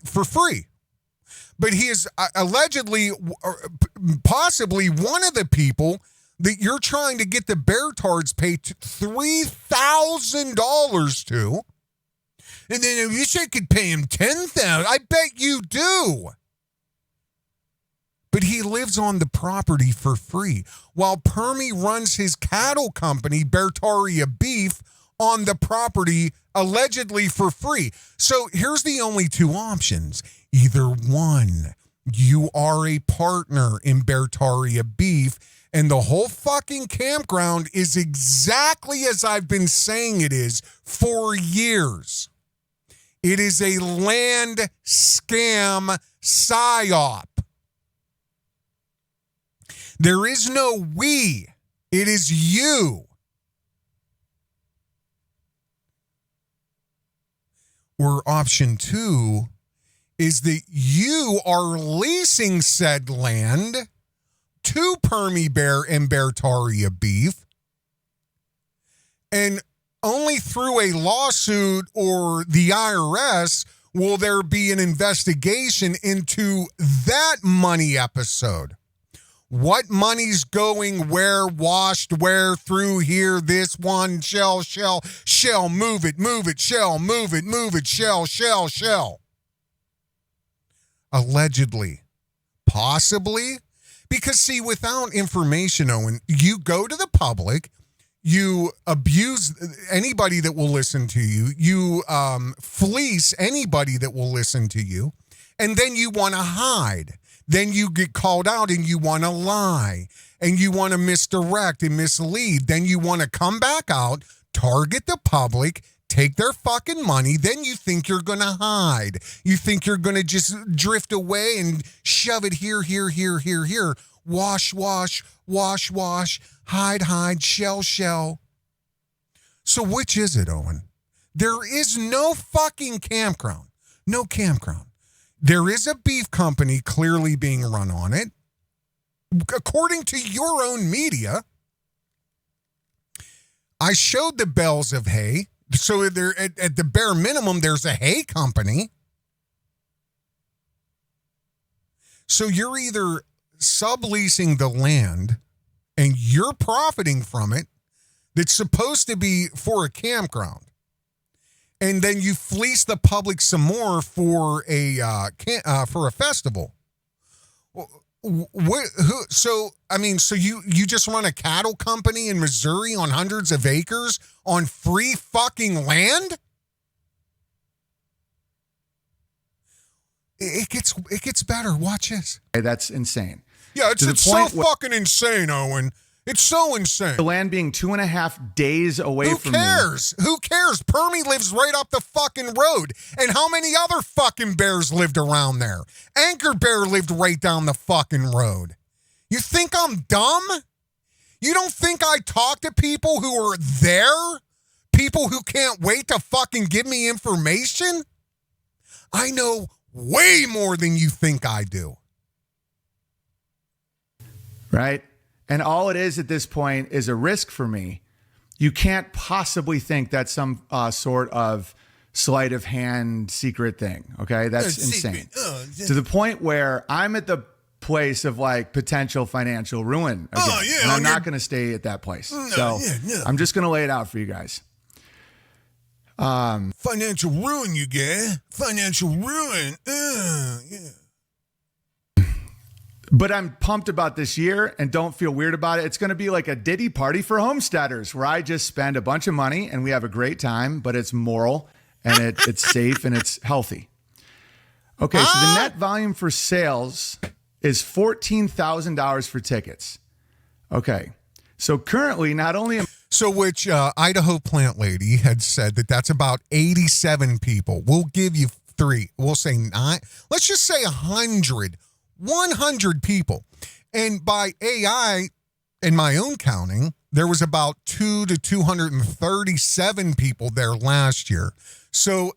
for free. But he is allegedly, possibly one of the people that you're trying to get the Beartards paid $3,000 to. And then if you said I could pay him $10,000, I bet you do. But he lives on the property for free, while Permie runs his cattle company, Beartaria Beef, on the property allegedly for free. So here's the only 2 options. Either one, you are a partner in Beartaria Beef, and the whole fucking campground is exactly as I've been saying it is for years. It is a land scam psyop. There is no we. It is you. Or option 2 is that you are leasing said land to Permie Bear and Beartaria Beef, and only through a lawsuit or the IRS will there be an investigation into that money episode. What money's going where, washed where, through here, this one, shell, move it, shell. Allegedly. possibly. Because, see, without information, Owen, you go to the public, you abuse anybody that will listen to you, you fleece anybody that will listen to you, and then you want to hide. Then you get called out and you want to lie, and you want to misdirect and mislead. Then you want to come back out, target the public, take their fucking money. Then you think you're going to hide. You think you're going to just drift away and shove it here. Wash, hide, shell. So which is it, Owen? There is no fucking campground. No campground. There is a beef company clearly being run on it. According to your own media, I showed the bales of hay. So there, at the bare minimum, there's a hay company. So you're either subleasing the land and you're profiting from it that's supposed to be for a campground. And then you fleece the public some more for a festival. So you just run a cattle company in Missouri on hundreds of acres on free fucking land? It gets better. Watch this. That's insane. Yeah, it's so fucking insane, Owen. It's so insane. The land being 2.5 days away from me. Who cares? Permie lives right up the fucking road. And how many other fucking bears lived around there? Anchor Bear lived right down the fucking road. You think I'm dumb? You don't think I talk to people who are there? People who can't wait to fucking give me information? I know way more than you think I do. Right? And all it is at this point is a risk for me. You can't possibly think that's some sort of sleight of hand secret thing. Okay. That's insane. To the point where I'm at the place of like potential financial ruin again. And I'm not going to stay at that place. I'm just going to lay it out for you guys. Financial ruin, you get. Financial ruin. But I'm pumped about this year and don't feel weird about it. It's going to be like a Diddy party for homesteaders where I just spend a bunch of money and we have a great time, but it's moral and it's safe and it's healthy. Okay, so the net volume for sales is $14,000 for tickets. Okay, so currently not only... which Idaho plant lady had said that's about 87 people. We'll give you 3. We'll say 9. Let's just say 100 people. And by AI, in my own counting, there was about 200 to 237 people there last year. So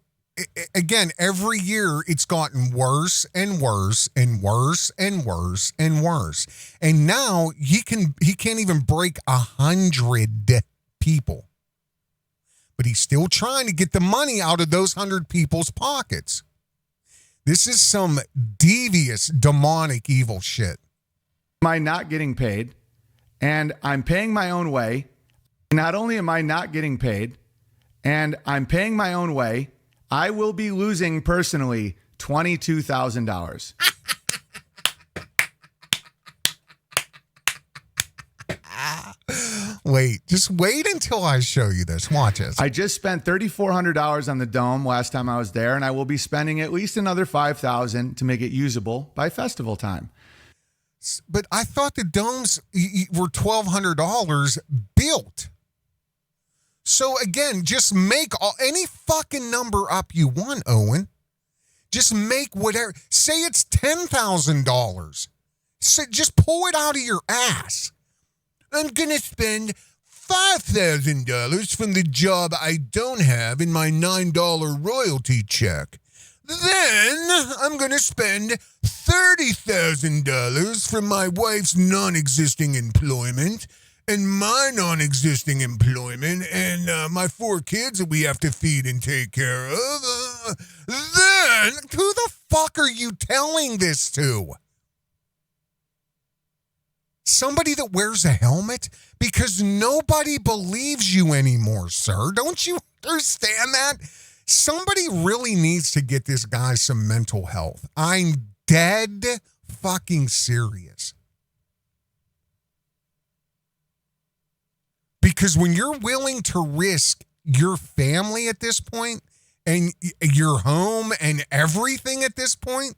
again, every year it's gotten worse and worse and worse and worse and worse. And now he can't even break 100 people. But he's still trying to get the money out of those 100 people's pockets. This is some devious, demonic, evil shit. Am I not getting paid? And I'm paying my own way. Not only am I not getting paid, and I'm paying my own way, I will be losing personally $22,000. Just wait until I show you this. Watch this. I just spent $3,400 on the dome last time I was there, and I will be spending at least another $5,000 to make it usable by festival time. But I thought the domes were $1,200 built. So again, just make any fucking number up you want, Owen. Just make whatever. Say it's $10,000. So just pull it out of your ass. I'm going to spend $5,000 from the job I don't have in my $9 royalty check. Then I'm going to spend $30,000 from my wife's non-existing employment and my non-existing employment and my 4 kids that we have to feed and take care of. Then who the fuck are you telling this to? Somebody that wears a helmet? Because nobody believes you anymore, sir. Don't you understand that? Somebody really needs to get this guy some mental health. I'm dead fucking serious? Because when you're willing to risk your family at this point and your home and everything at this point,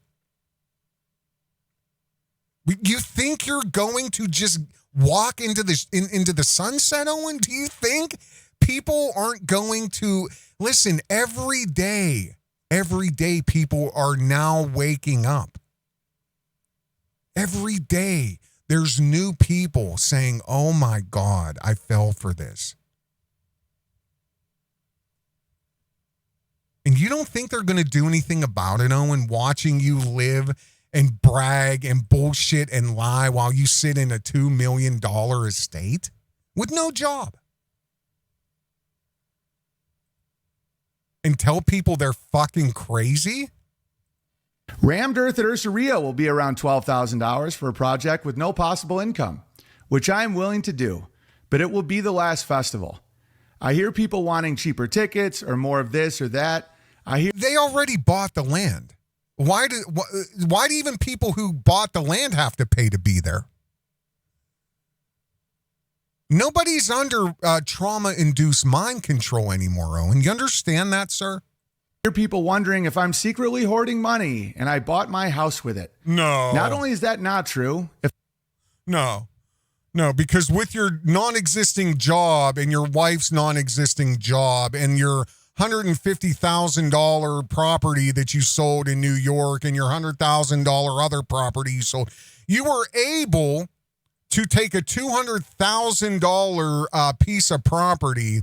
you think you're going to just walk into the sunset, Owen? Do you think people aren't going to listen? Every day people are now waking up. Every day there's new people saying, oh my God, I fell for this. And you don't think they're going to do anything about it, Owen, watching you live and brag and bullshit and lie while you sit in a $2 million estate with no job? And tell people they're fucking crazy? Rammed Earth at Ursa Rio will be around $12,000 for a project with no possible income, which I am willing to do, but it will be the last festival. I hear people wanting cheaper tickets or more of this or that. They already bought the land. Why do even people who bought the land have to pay to be there? Nobody's under trauma-induced mind control anymore, Owen. You understand that, sir? I hear people wondering if I'm secretly hoarding money and I bought my house with it. No. Not only is that not true. No, because with your non-existing job and your wife's non-existing job and your $150,000 property that you sold in New York and your $100,000 other property you sold, you were able to take a $200,000 piece of property,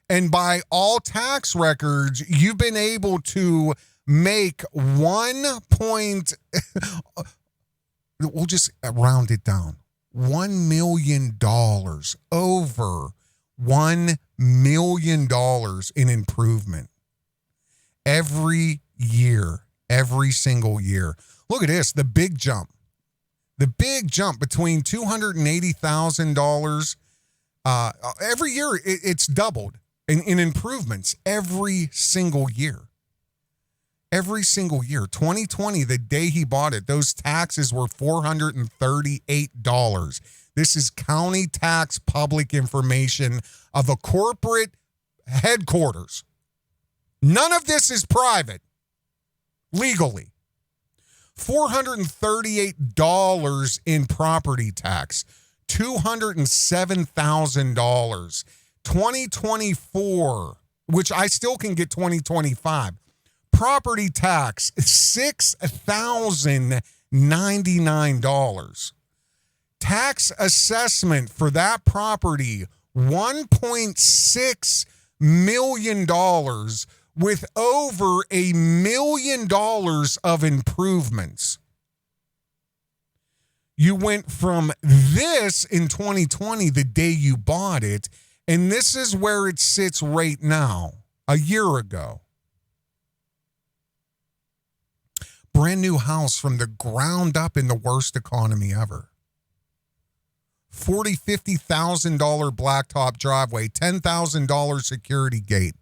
and by all tax records, you've been able to make we'll just round it down, $1 million, over $1 million in improvement every year, every single year. Look at this, the big jump between $280,000 every year. It's doubled in improvements every single year. 2020, the day he bought it, those taxes were $438. This is county tax public information of a corporate headquarters. None of this is private legally. $438 in property tax, $207,000. 2024, which I still can get 2025. Property tax, $6,099. Tax assessment for that property, $1.6 million, with over $1 million of improvements. You went from this in 2020, the day you bought it, and this is where it sits right now, a year ago. Brand new house from the ground up in the worst economy ever. $40,000, $50,000 blacktop driveway, $10,000 security gate,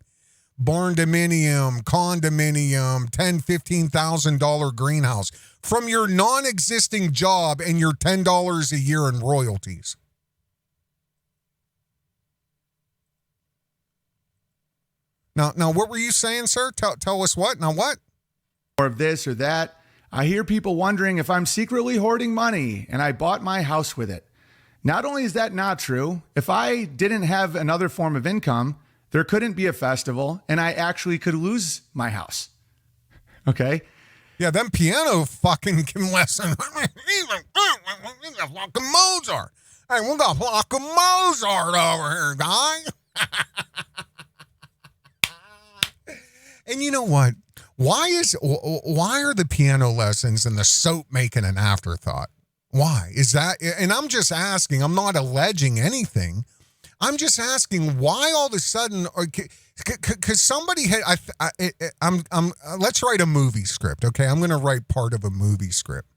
barn dominium, condominium, $10,000, $15,000 greenhouse from your non-existing job and your $10 a year in royalties. Now, what were you saying, sir? Tell us what? Now what? Or of this or that. I hear people wondering if I'm secretly hoarding money and I bought my house with it. Not only is that not true, if I didn't have another form of income, there couldn't be a festival and I actually could lose my house. Okay? Yeah, them piano fucking can listen. He's a fucking Mozart. Hey, we got fucking Mozart over here, guy. And you know what? Why are the piano lessons and the soap making an afterthought? Why is that? And I'm just asking, I'm not alleging anything. I'm just asking why all of a sudden, because somebody had, let's write a movie script. Okay. I'm going to write part of a movie script.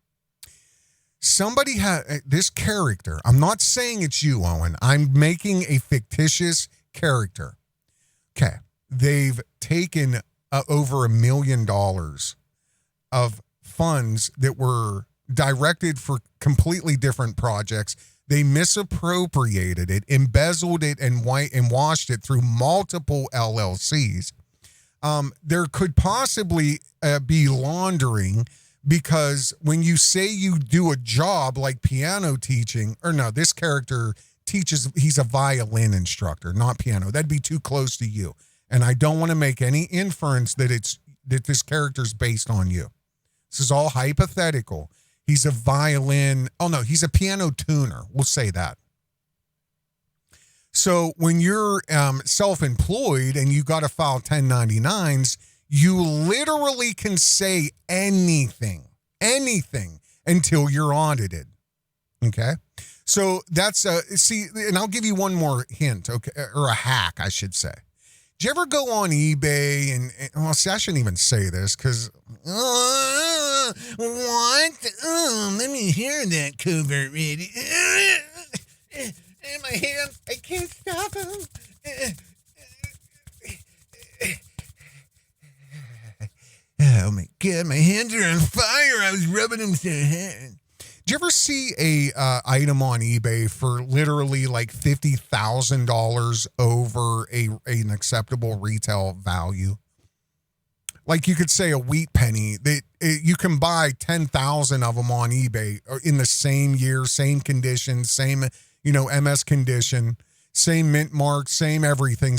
Somebody had this character. I'm not saying it's you, Owen. I'm making a fictitious character. Okay. They've taken over $1 million of funds that were directed for completely different projects. They misappropriated it, embezzled it, and washed it through multiple LLCs. There could possibly be laundering, because when you say you do a job like piano teaching, or no, this character teaches, he's a violin instructor, not piano. That'd be too close to you. And I don't want to make any inference that this character's based on you. This is all hypothetical. He's a violin. Oh no, he's a piano tuner. We'll say that. So when you're self-employed and you got to file 1099s, you literally can say anything until you're audited. Okay. So that's see, and I'll give you one more hint, okay, or a hack, I should say. Did you ever go on eBay and well, see, I shouldn't even say this because what? Let me hear that Covert radio. In my hands, I can't stop them. Oh my God, my hands are on fire. I was rubbing them so hard. Did you ever see a item on eBay for literally like $50,000 over an acceptable retail value? Like you could say a wheat penny. You can buy 10,000 of them on eBay in the same year, same condition, same MS condition, same mint mark, same everything.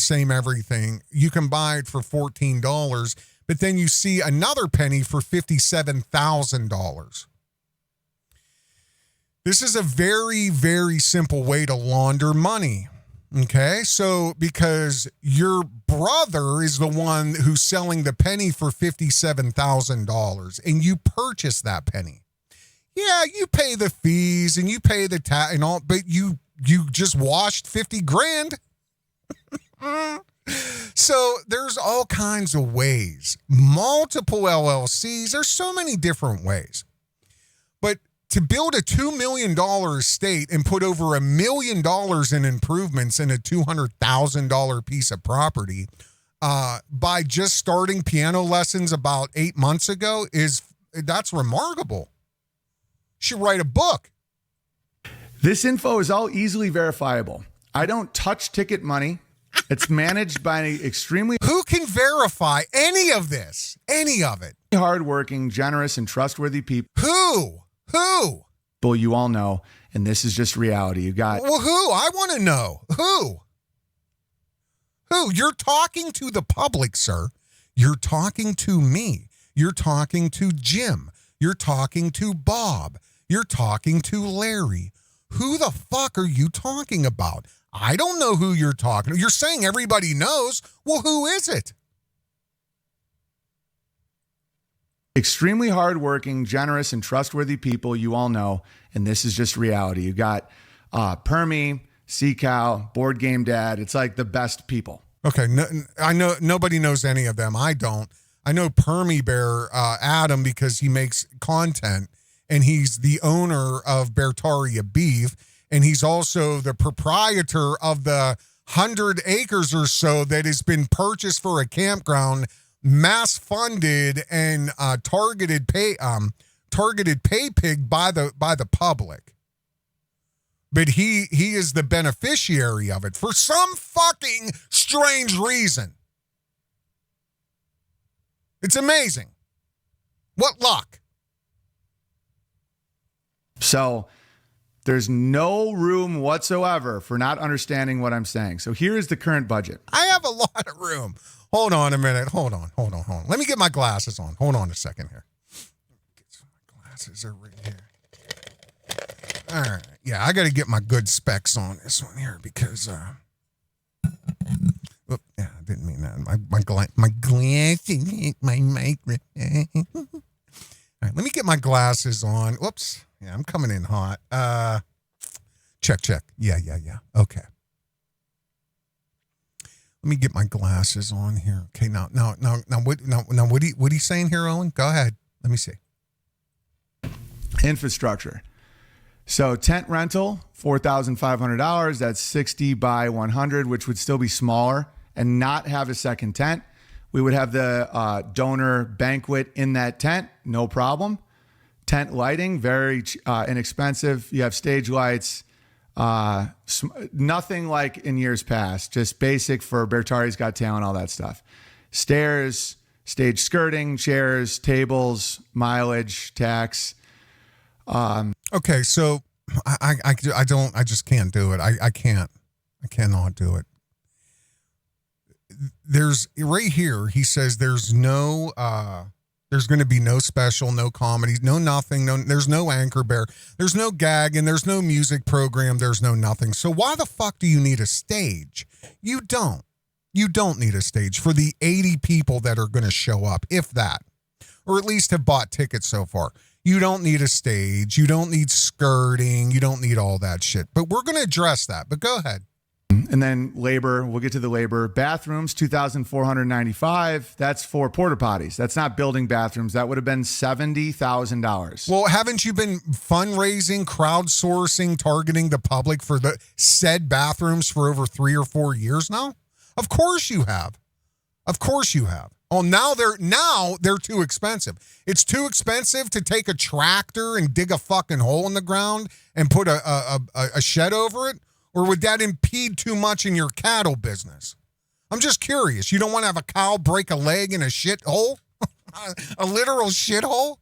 You can buy it for $14, but then you see another penny for $57,000. This is a very, very simple way to launder money. Okay, so because your brother is the one who's selling the penny for $57,000 and you purchase that penny. Yeah, you pay the fees and you pay the tax and all, but you just washed 50 grand. So there's all kinds of ways. Multiple LLCs. There's so many different ways. But to build a $2 million estate and put over $1 million in improvements in a $200,000 piece of property by just starting piano lessons about 8 months ago that's remarkable. Should write a book. This info is all easily verifiable. I don't touch ticket money. It's managed by an extremely... Who can verify any of this? Any of it? Hardworking, generous, and trustworthy people. Who? Well, you all know, and this is just reality. You got... Well, who? I want to know. Who? You're talking to the public, sir. You're talking to me. You're talking to Jim. You're talking to Bob. You're talking to Larry. Who the fuck are you talking about? I don't know who you're talking to. You're saying everybody knows. Well, who is it? Extremely hardworking, generous, and trustworthy people you all know, and this is just reality. You got Permie, C-Cow, Board Game Dad. It's like the best people. Okay, I know nobody knows any of them. I don't. I know Permie Bear Adam because he makes content, and he's the owner of Beartaria Beef, and he's also the proprietor of the 100 acres or so that has been purchased for a campground, mass funded and targeted pay pig by the public. But he is the beneficiary of it for some fucking strange reason. It's amazing. What luck. So there's no room whatsoever for not understanding what I'm saying. So here is the current budget. I have a lot of room. Hold on a minute. Hold on. Let me get my glasses on. Hold on a second here. My glasses are right here. All right. Yeah, I got to get my good specs on this one here because, yeah, I didn't mean that. My glasses hit my microphone. All right, let me get my glasses on. Whoops. Yeah, I'm coming in hot. Check. Yeah. Okay. Let me get my glasses on here. Okay, now, what are you saying here, Owen? Go ahead. Let me see. Infrastructure. So tent rental, $4,500. That's 60 by 100, which would still be smaller and not have a second tent. We would have the donor banquet in that tent, no problem. Tent lighting, very inexpensive. You have stage lights. Nothing like in years past. Just basic for Beartaria's Got Talent, all that stuff. Stairs, stage skirting, chairs, tables, mileage, tax. Okay, so I just can't do it. I cannot do it. There's right here, he says there's going to be no special, no comedy, no nothing, there's no anchor bear, there's no gag, and there's no music program, there's no nothing. So why the fuck do you need a stage? You don't need a stage for the 80 people that are going to show up, if that, or at least have bought tickets so far. You don't need a stage. You don't need skirting. You don't need all that shit. But we're going to address that. But go ahead. And then labor, we'll get to the labor. Bathrooms, $2,495. That's for porta potties. That's not building bathrooms. That would have been $70,000. Well, haven't you been fundraising, crowdsourcing, targeting the public for the said bathrooms for over 3 or 4 years now? Of course you have. Of course you have. Oh, now they're too expensive. It's too expensive to take a tractor and dig a fucking hole in the ground and put a shed over it? Or would that impede too much in your cattle business? I'm just curious. You don't want to have a cow break a leg in a shithole? A literal shithole?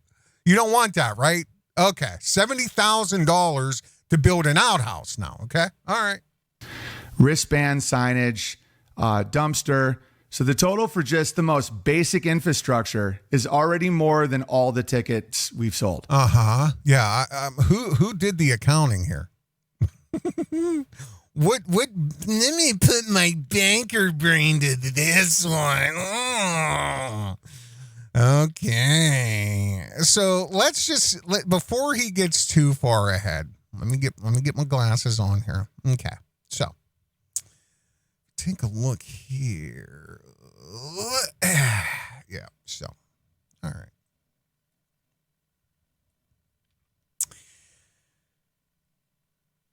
You don't want that, right? Okay. $70,000 to build an outhouse now, okay? All right. Wristband, signage, dumpster. So the total for just the most basic infrastructure is already more than all the tickets we've sold. Uh-huh. Yeah. Who did the accounting here? What let me put my banker brain to this one. Oh. Okay. So let's just before he gets too far ahead, let me get my glasses on here. Okay. So take a look here. Yeah, so all right.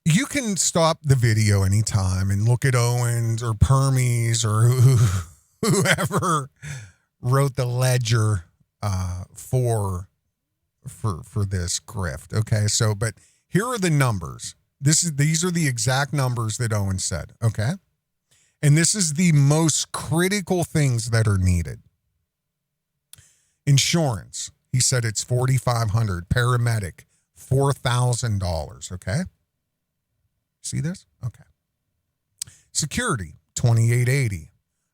You can stop the video anytime and look at Owens or Permies or whoever wrote the ledger for this grift. Okay, so but here are the numbers. These are the exact numbers that Owen said. Okay, and this is the most critical things that are needed. Insurance. He said it's $4,500. Paramedic, $4,000. Okay. See this? Okay. Security, $2,880.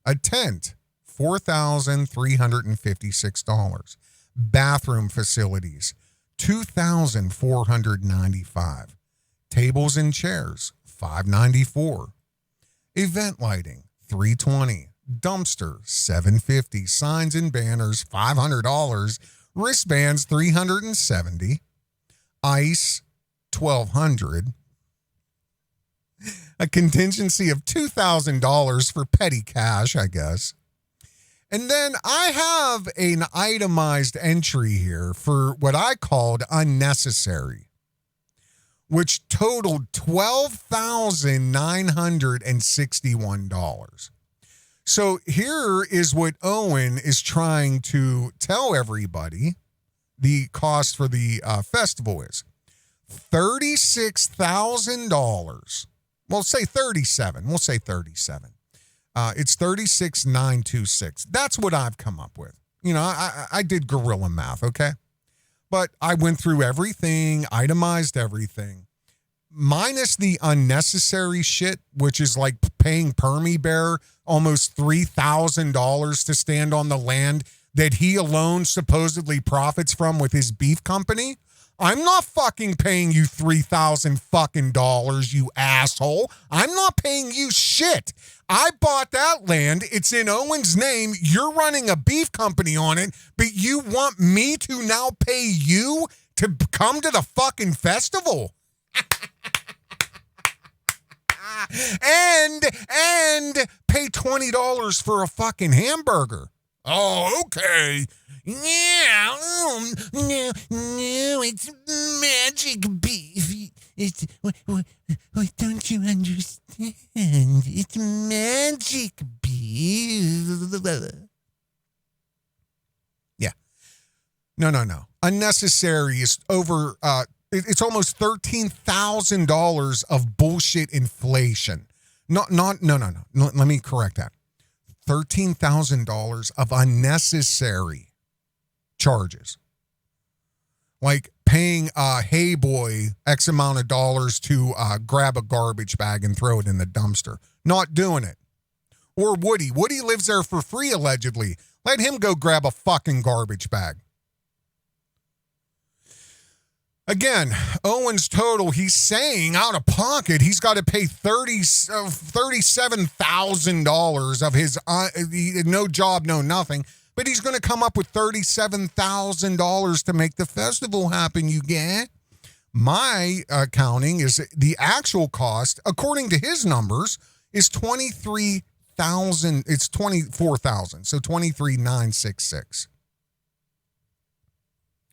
A tent, $4,356. Bathroom facilities, $2,495. Tables and chairs, $594. Event lighting, $320. Dumpster, $750. Signs and banners, $500. Wristbands, $370. Ice, $1,200. A contingency of $2,000 for petty cash, I guess. And then I have an itemized entry here for what I called unnecessary, which totaled $12,961. So here is what Owen is trying to tell everybody the cost for the festival is. $36,000. We'll say 37. We'll say 37. It's 36,926. That's what I've come up with. You know, I did guerrilla math, okay? But I went through everything, itemized everything, minus the unnecessary shit, which is like paying Permie Bear almost $3,000 to stand on the land that he alone supposedly profits from with his beef company. I'm not fucking paying you $3,000 fucking dollars, you asshole. I'm not paying you shit. I bought that land. It's in Owen's name. You're running a beef company on it, but you want me to now pay you to come to the fucking festival? and pay $20 for a fucking hamburger. Oh, okay. Yeah, no, it's magic beef. It's what don't you understand? It's magic beef. Yeah. No. Unnecessary is over, it's almost $13,000 of bullshit inflation. No. Let me correct that. $13,000 of unnecessary charges. Like paying Hey Boy X amount of dollars to grab a garbage bag and throw it in the dumpster. Not doing it. Or Woody. Woody lives there for free, allegedly. Let him go grab a fucking garbage bag. Again, Owen's total, he's saying out of pocket, he's got to pay $37,000 of his, no job, no nothing. But he's going to come up with $37,000 to make the festival happen, you get? My accounting is the actual cost, according to his numbers, is $23,000. It's $24,000, so $23,966.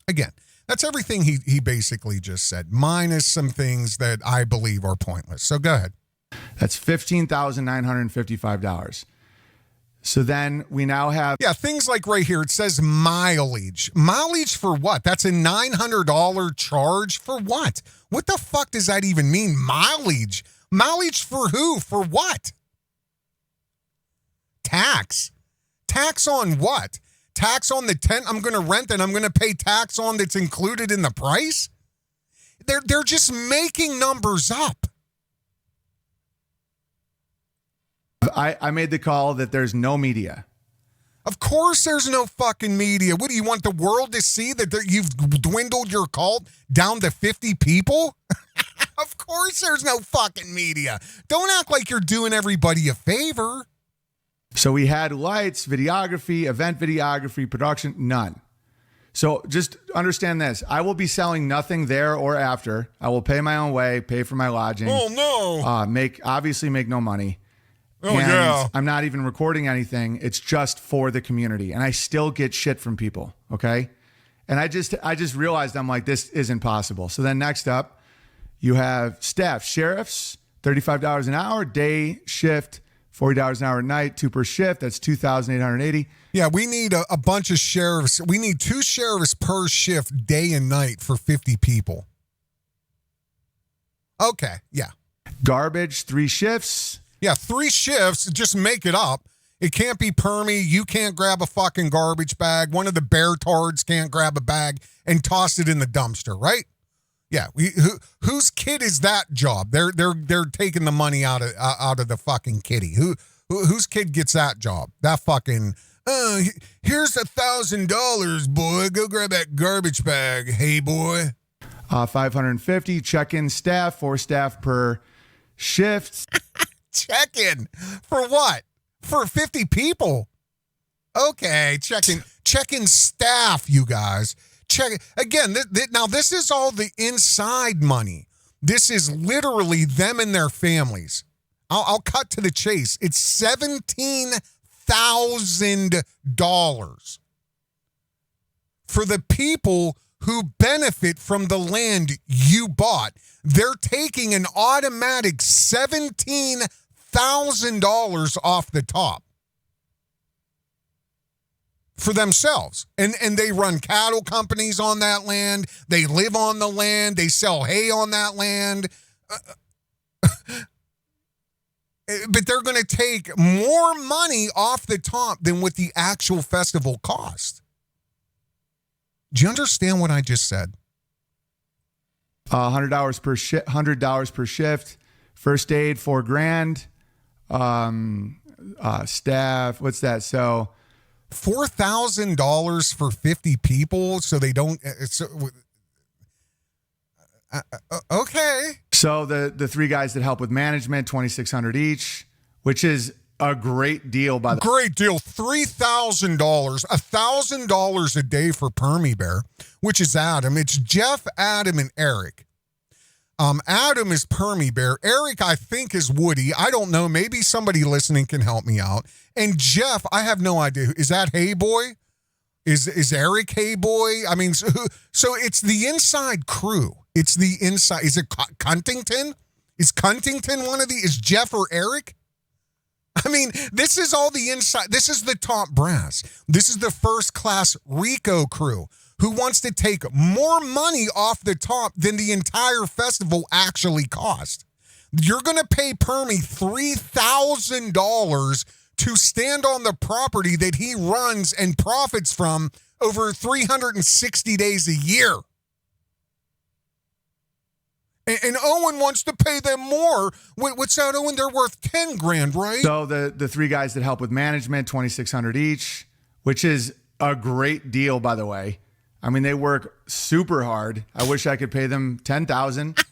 Again, that's everything he basically just said, minus some things that I believe are pointless. So go ahead. That's $15,955. So then we now have... Yeah, things like right here, it says mileage. Mileage for what? That's a $900 charge for what? What the fuck does that even mean? Mileage? Mileage for who? For what? Tax. Tax on what? Tax on the tent I'm going to rent and I'm going to pay tax on that's included in the price? They're just making numbers up. I made the call that there's no media. Of course there's no fucking media. What do you want the world to see that you've dwindled your cult down to 50 people? Of course there's no fucking media. Don't act like you're doing everybody a favor. So we had lights, videography, event videography, production, none. So just understand this. I will be selling nothing there or after. I will pay my own way, pay for my lodging. Oh, no. Obviously make no money. Oh, and yeah. I'm not even recording anything. It's just for the community. And I still get shit from people, okay? And I just realized, I'm like, this isn't possible. So then next up, you have staff, sheriffs, $35 an hour, day shift, $40 an hour at night, 2 per shift. That's $2,880. Yeah, we need a bunch of sheriffs. We need 2 sheriffs per shift, day and night, for 50 people. Okay, yeah. Garbage, 3 shifts. Yeah, 3 shifts. Just make it up. It can't be Permie. You can't grab a fucking garbage bag. One of the Beartards can't grab a bag and toss it in the dumpster, right? Yeah, whose kid is that job? They're taking the money out of the fucking kitty. Whose kid gets that job? That fucking here's $1,000, boy. Go grab that garbage bag. Hey, boy. 550 check-in staff, 4 staff per shift. Check-in for what? For 50 people? Okay, check-in staff, you guys. Check again. Now this is all the inside money. This is literally them and their families. I'll cut to the chase. It's $17,000 for the people who benefit from the land you bought. They're taking an automatic $17,000 off the top for themselves. And they run cattle companies on that land. They live on the land. They sell hay on that land. But they're going to take more money off the top than what the actual festival cost. Do you understand what I just said? $100 per shift. $100 per shift. First aid, $4,000. Staff, what's that? So $4,000 for 50 people, so they don't. Okay. So the 3 guys that help with management, $2,600 each, which is a great deal. Great deal. $3,000, $1,000 a day for Permie Bear, which is Adam. It's Jeff, Adam, and Erik. Adam is Permie Bear. Erik, I think, is Woody. I don't know. Maybe somebody listening can help me out. And Jeff, I have no idea. Is that Hey Boy? Is Erik Hey Boy? I mean, so it's the inside crew. It's the inside. Is it Cuntington? Is Cuntington one of the? Is Jeff or Erik? I mean, this is all the inside. This is the top brass. This is the first class Rico crew who wants to take more money off the top than the entire festival actually cost. You're going to pay Permie $3,000 to stand on the property that he runs and profits from over 360 days a year. And Owen wants to pay them more. What's that, Owen? They're worth 10 grand, right? So the three guys that help with management, $2,600 each, which is a great deal, by the way. I mean, they work super hard. I wish I could pay them $10,000,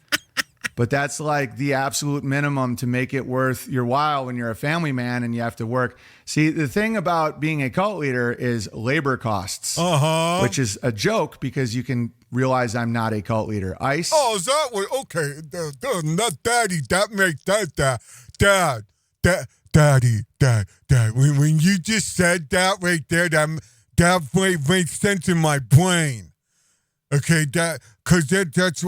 but that's like the absolute minimum to make it worth your while when you're a family man and you have to work. See, the thing about being a cult leader is labor costs, which is a joke because you can realize I'm not a cult leader. ICE. Oh, is that what? Okay, not daddy. That makes that dad. When you just said that right there, that makes sense in my brain. Okay, because that's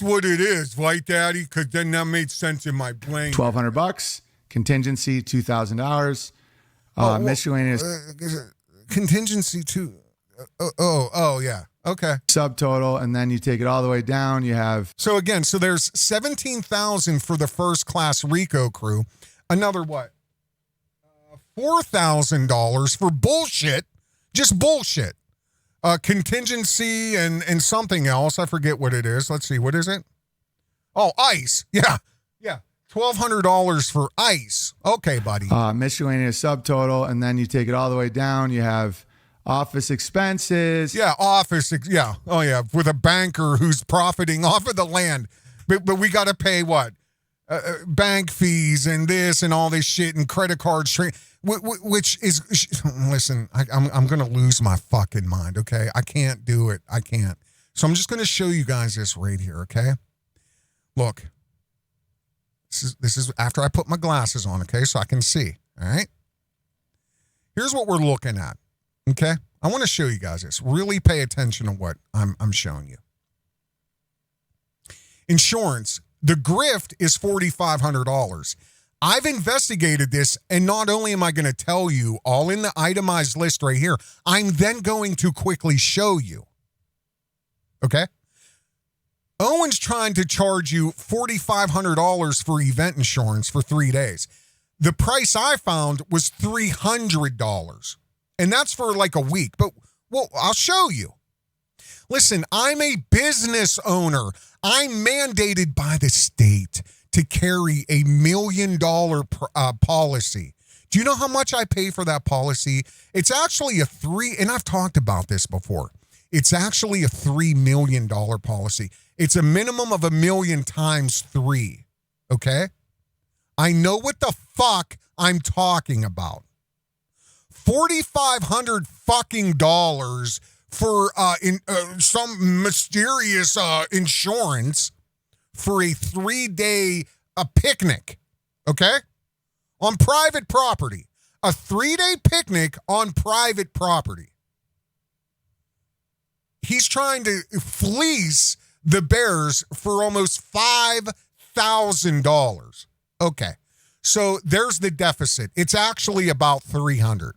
what it is, right, Daddy? Because then that made sense in my brain. $1,200, contingency $2,000, miscellaneous contingency too. Yeah. Okay. Subtotal, and then you take it all the way down. You have so there's $17,000 for the first class Rico crew. Another what? $4,000 for bullshit, just bullshit. Contingency and something else. I forget what it is. Let's see. What is it? Oh, ICE. Yeah. $1,200 for ICE. Okay, buddy. Miscellaneous subtotal, and then you take it all the way down. You have office expenses. Yeah, office. Yeah. Oh, yeah. With a banker who's profiting off of the land. But we got to pay what? Bank fees and this and all this shit and credit cards. Which is, listen, I'm going to lose my fucking mind, okay? I can't do it. I can't. So I'm just going to show you guys this right here, okay? Look. This is after I put my glasses on, okay? So I can see, all right? Here's what we're looking at. Okay, I want to show you guys this. Really pay attention to what I'm showing you. Insurance. The grift is $4,500. I've investigated this, and not only am I going to tell you all in the itemized list right here, I'm then going to quickly show you. Okay? Owen's trying to charge you $4,500 for event insurance for 3 days. The price I found was $300. And that's for like a week. But, well, I'll show you. Listen, I'm a business owner. I'm mandated by the state to carry $1 million policy. Do you know how much I pay for that policy? It's actually and I've talked about this before. It's actually a $3 million policy. It's a minimum of $1 million times 3. Okay? I know what the fuck I'm talking about. $4,500 fucking dollars for some mysterious insurance for a 3-day picnic, okay? On private property. A 3-day picnic on private property. He's trying to fleece the Bears for almost $5,000. Okay. So there's the deficit. It's actually about $300.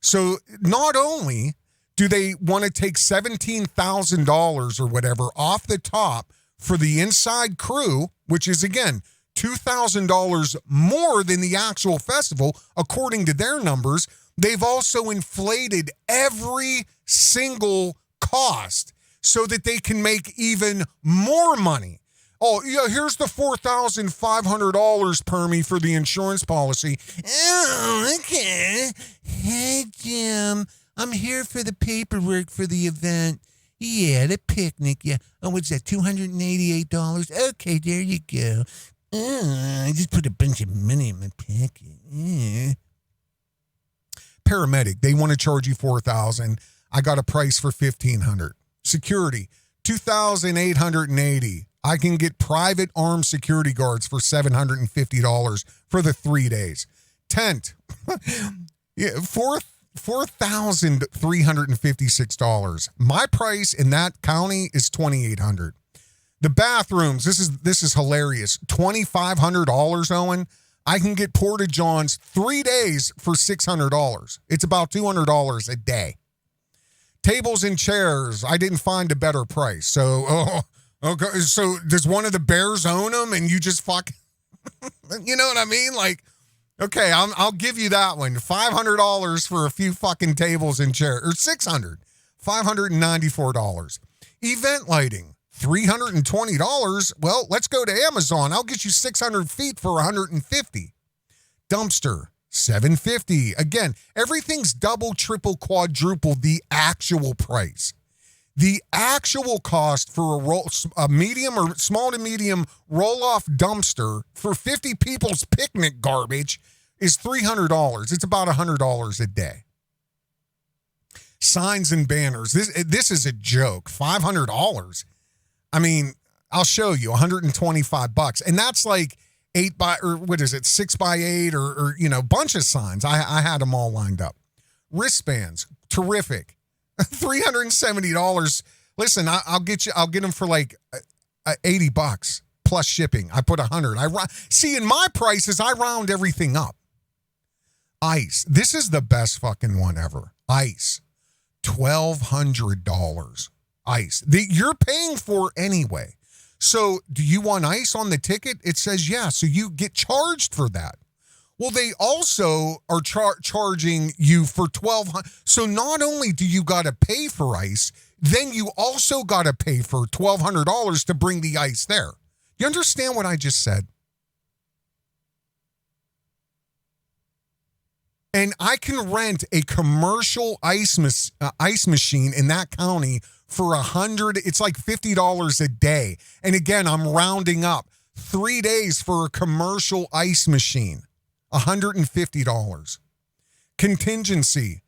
So not only do they want to take $17,000 or whatever off the top for the inside crew, which is, again, $2,000 more than the actual festival, according to their numbers, they've also inflated every single cost so that they can make even more money. Oh, yeah, here's the $4,500 Permie for the insurance policy. Oh, okay. Hey, Jim, I'm here for the paperwork for the event. Yeah, the picnic. Yeah. Oh, what's that, $288? Okay, there you go. I just put a bunch of money in my pocket. Paramedic, they want to charge you $4,000. I got a price for $1,500. Security, $2,880. I can get private armed security guards for $750 for the 3 days. Tent, yeah, $4,356. My price in that county is $2,800. The bathrooms, this is hilarious. $2,500, Owen. I can get Porta Johns 3 days for $600. It's about $200 a day. Tables and chairs. I didn't find a better price. So, okay. So does one of the bears own them and you just fuck? You know what I mean? Like, okay, I'll give you that one. $500 for a few fucking tables and chairs, or $594. Event lighting, $320. Well, let's go to Amazon. I'll get you 600 feet for $150. Dumpster, $750. Again, everything's double, triple, quadruple the actual price. The actual cost for a medium or small to medium roll-off dumpster for 50 people's picnic garbage is $300. It's about $100 a day. Signs and banners. This is a joke. $500. I mean, I'll show you. $125, and that's like 6 by 8 or bunch of signs. I had them all lined up. Wristbands, terrific. $370. Listen, I'll get them for like $80 plus shipping. I put $100. See, in my prices, I round everything up. Ice. This is the best fucking one ever. Ice. $1,200. Ice. You're paying for anyway. So do you want ice on the ticket? It says yeah. So you get charged for that. Well, they also are charging you for $1,200. So not only do you got to pay for ice, then you also got to pay for $1,200 to bring the ice there. You understand what I just said? And I can rent a commercial ice machine in that county for $100. It's like $50 a day. And again, I'm rounding up. 3 days for a commercial ice machine. $150. Contingency.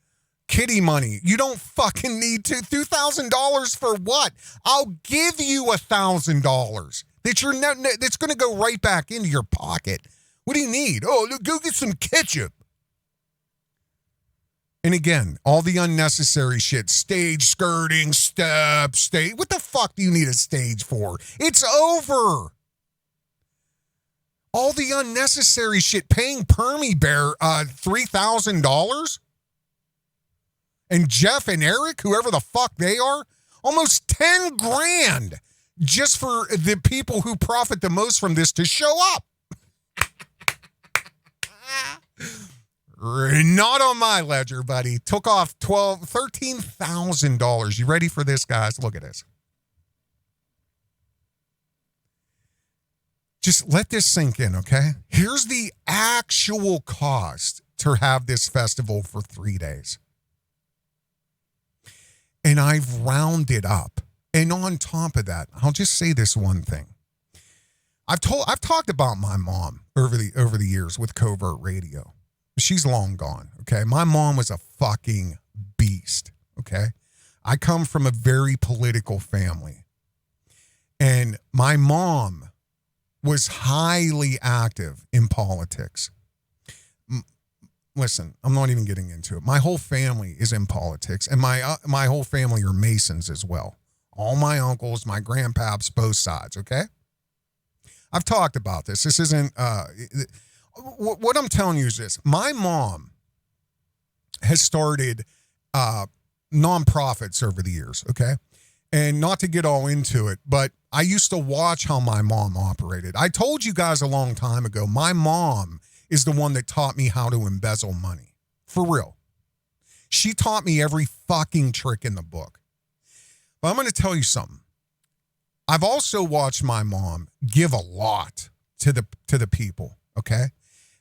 Kitty money. You don't fucking need to. $2,000 for what? I'll give you $1,000. That's going to go right back into your pocket. What do you need? Oh, go get some ketchup. And again, all the unnecessary shit. Stage skirting, steps, stage. What the fuck do you need a stage for? It's over. All the unnecessary shit. Paying Permie Bear $3,000? And Jeff and Erik, whoever the fuck they are, almost $10,000 just for the people who profit the most from this to show up. Not on my ledger, buddy. Took off $13,000. You ready for this, guys? Look at this. Just let this sink in, okay? Here's the actual cost to have this festival for 3 days. And I've rounded up. And on top of that, I'll just say this one thing. I've talked about my mom over the years with Covert Radio. She's long gone, okay? My mom was a fucking beast, okay? I come from a very political family. And my mom was highly active in politics. Listen, I'm not even getting into it. My whole family is in politics, and my whole family are Masons as well. All my uncles, my grandpaps, both sides, okay? I've talked about this. This isn't... what I'm telling you is this. My mom has started nonprofits over the years, okay? And not to get all into it, but I used to watch how my mom operated. I told you guys a long time ago, my mom is the one that taught me how to embezzle money. For real. She taught me every fucking trick in the book. But I'm going to tell you something. I've also watched my mom give a lot to the people, okay?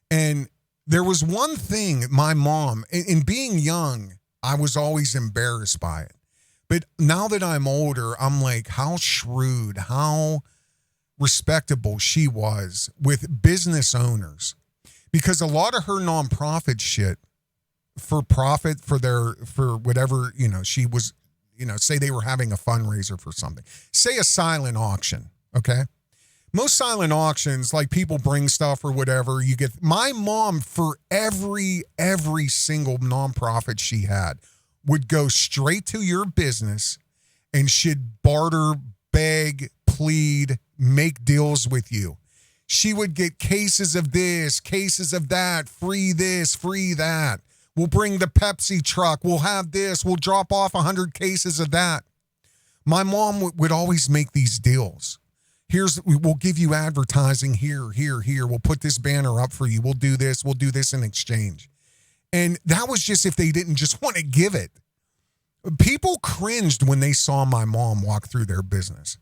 And there was one thing my mom, in being young, I was always embarrassed by it. But now that I'm older, I'm like, how shrewd, how respectable she was with business owners. Because a lot of her nonprofit shit for profit for whatever, she was, say they were having a fundraiser for something. Say a silent auction, okay? Most silent auctions, like people bring stuff or whatever, you get. My mom, for every single nonprofit she had, would go straight to your business and she'd barter, beg, plead, make deals with you. She would get cases of this, cases of that, free this, free that. We'll bring the Pepsi truck. We'll have this. We'll drop off 100 cases of that. My mom would always make these deals. We'll give you advertising here. We'll put this banner up for you. We'll do this in exchange. And that was just if they didn't just want to give it. People cringed when they saw my mom walk through their business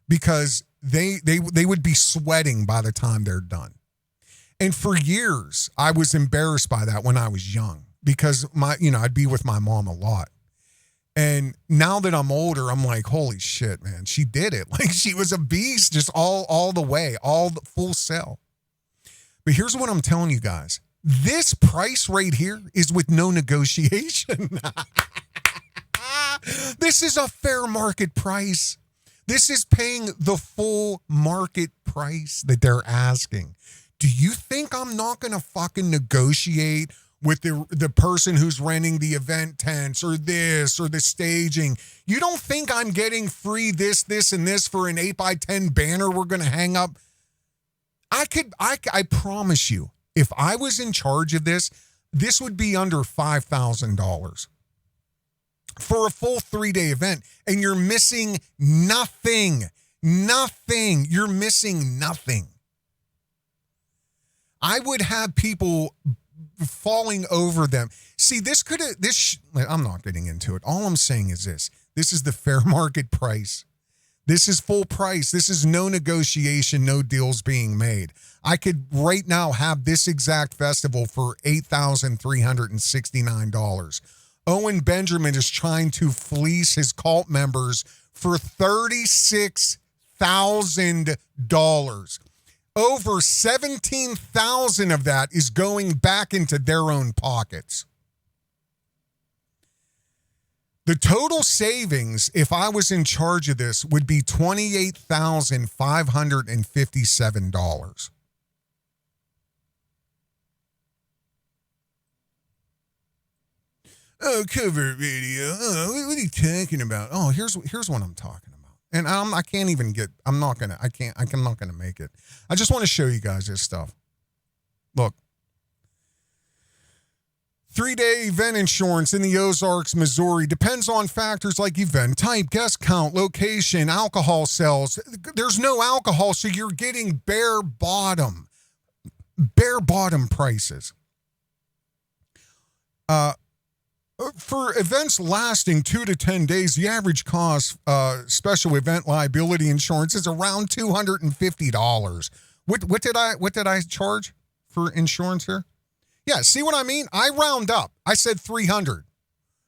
because they would be sweating by the time they're done. And for years, I was embarrassed by that when I was young because I'd be with my mom a lot. And now that I'm older, I'm like, holy shit, man, she did it. Like she was a beast, just all the way, full sell. But here's what I'm telling you guys. This price right here is with no negotiation. This is a fair market price. This is paying the full market price that they're asking. Do you think I'm not going to fucking negotiate with the person who's renting the event tents or this or the staging? You don't think I'm getting free this, and this for an 8x10 banner we're going to hang up? I promise you, if I was in charge of this would be under $5,000 for a full 3-day event. And you're missing nothing. You're missing nothing. I would have people falling over them. See, I'm not getting into it. All I'm saying is this is the fair market price. This is full price. This is no negotiation, no deals being made. I could right now have this exact festival for $8,369. Owen Benjamin is trying to fleece his cult members for $36,000. Over 17,000 of that is going back into their own pockets. The total savings, if I was in charge of this, would be $28,557. Oh, Covert radio. Oh, what are you talking about? Oh, here's what I'm talking about. And I'm not going to make it. I just want to show you guys this stuff. Look. 3-day event insurance in the Ozarks, Missouri depends on factors like event type, guest count, location, alcohol sales. There's no alcohol, so you're getting bare bottom prices. For events lasting 2 to 10 days, the average cost special event liability insurance is around $250. What did I charge for insurance here? Yeah, see what I mean? I round up. I said $300.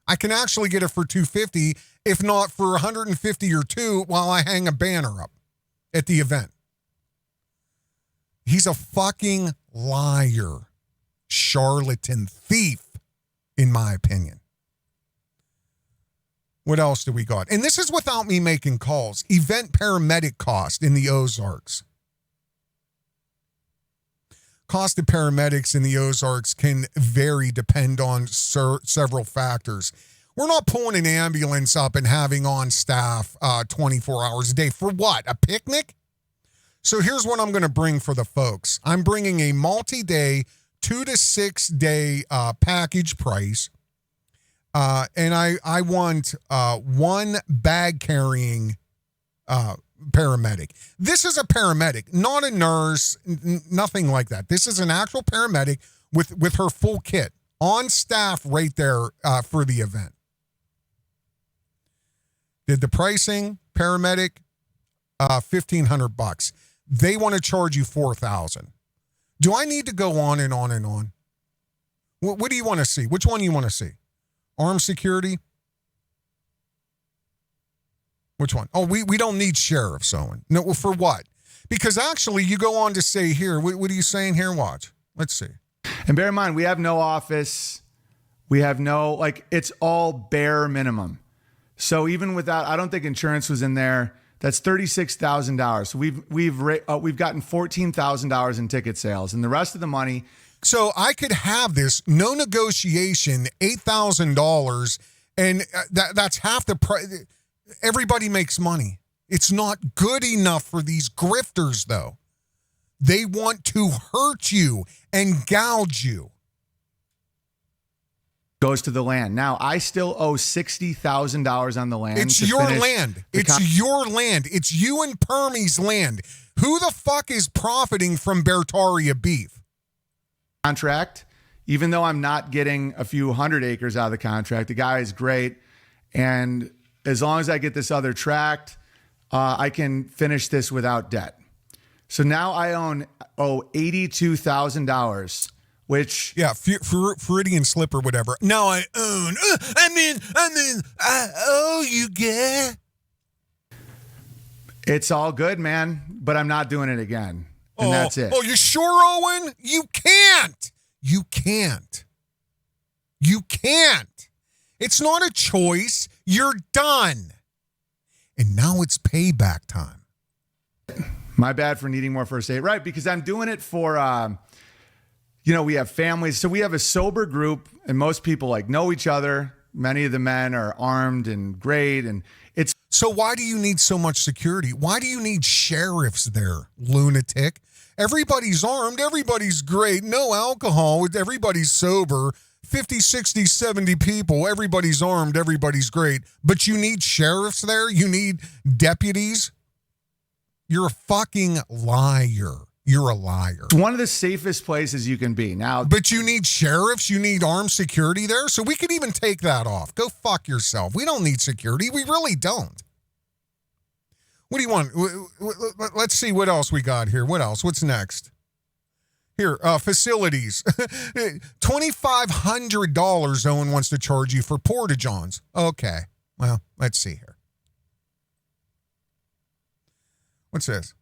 I can actually get it for $250, if not for $150 or $200 while I hang a banner up at the event. He's a fucking liar, charlatan, thief, in my opinion. What else do we got? And this is without me making calls. Event paramedic cost in the Ozarks. Cost of paramedics in the Ozarks can vary, depend on several factors. We're not pulling an ambulance up and having on staff 24 hours a day. For what? A picnic? So here's what I'm going to bring for the folks. I'm bringing a multi-day, 2 to 6 day package price. And I want one bag carrying paramedic. This is a paramedic, not a nurse, nothing like that. This is an actual paramedic with her full kit on staff right there for the event. Did the pricing, paramedic, $1,500. They want to charge you $4,000. Do I need to go on and on and on? What do you want to see? Which one do you want to see? Armed security? Which one? Oh, we don't need sheriffs, Owen. No, well, for what? Because actually, you go on to say here, what are you saying here? Watch. Let's see. And bear in mind, we have no office. We have no, it's all bare minimum. So even without, I don't think insurance was in there. That's $36,000. So we've gotten $14,000 in ticket sales, and the rest of the money. So I could have this, no negotiation, $8,000, and that's half the price. Everybody makes money. It's not good enough for these grifters, though. They want to hurt you and gouge you. goes to the land. Now, I still owe $60,000 on the land. It's to your finish land. the It's your land. It's you and Permie's land. Who the fuck is profiting from Beartaria beef? contract. Even though I'm not getting a few hundred acres out of the contract, the guy is great. And as long as I get this other tract, I can finish this without debt. So now I owe $82,000, which Floridian slip or whatever. Now I own. You get. It's all good, man. But I'm not doing it again, and that's it. Oh, you sure, Owen? You can't. You can't. You can't. It's not a choice. You're done. And now it's payback time. My bad for needing more first aid. Right, because I'm doing it for, we have families. So we have a sober group, and most people like know each other. Many of the men are armed and great, and it's... So why do you need so much security? Why do you need sheriffs there, lunatic? Everybody's armed. Everybody's great. No alcohol. Everybody's sober. 50, 60, 70 people. Everybody's armed. Everybody's great. But you need sheriffs there? You need deputies? You're a fucking liar. You're a liar. It's one of the safest places you can be. Now, but you need sheriffs? You need armed security there? So we could even take that off. Go fuck yourself. We don't need security. We really don't. What do you want? Let's see what else we got here. What else? What's next? Here, facilities. $2,500 Owen wants to charge you for porta-johns. Okay. Well, let's see here. What's this?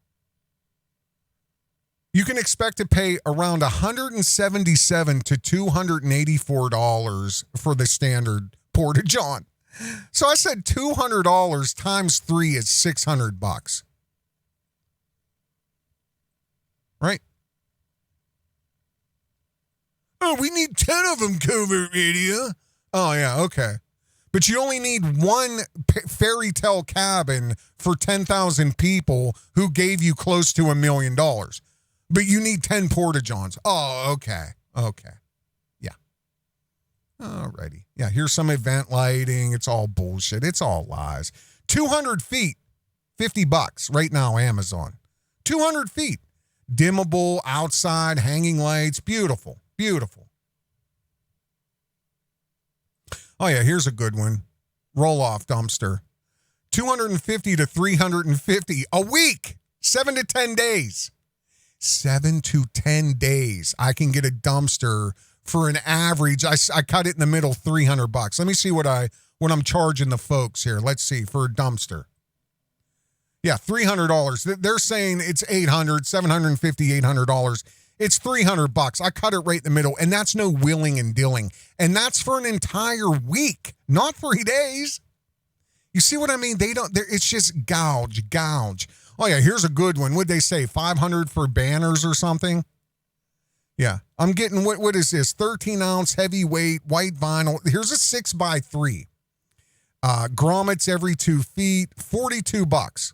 You can expect to pay around $177 to $284 for the standard porta-john. So I said $200 times 3 is $600. Right? Oh, we need 10 of them, Covert Radio. Oh, yeah, okay. But you only need one fairy tale cabin for 10,000 people who gave you close to $1 million. But you need 10 porta-johns. Oh, okay. Okay. Yeah. Alrighty. Yeah, here's some event lighting. It's all bullshit. It's all lies. 200 feet, $50 right now, Amazon. 200 feet. Dimmable, outside, hanging lights. Beautiful. Beautiful. Oh, yeah, here's a good one. Roll-off dumpster. 250 to 350 a week. 7 to 10 days. 7 to 10 days. I can get a dumpster for an average. I cut it in the middle, $300. Let me see what I'm charging the folks here. Let's see for a dumpster. Yeah, $300. They're saying it's $800, $750, $800. It's $300. I cut it right in the middle, and that's no willing and dealing. And that's for an entire week, not 3 days. You see what I mean? It's just gouge. Oh, yeah, here's a good one. What'd they say, $500 for banners or something? Yeah, I'm getting, what is this? 13-ounce heavyweight white vinyl. Here's a 6x3. Grommets every 2 feet, $42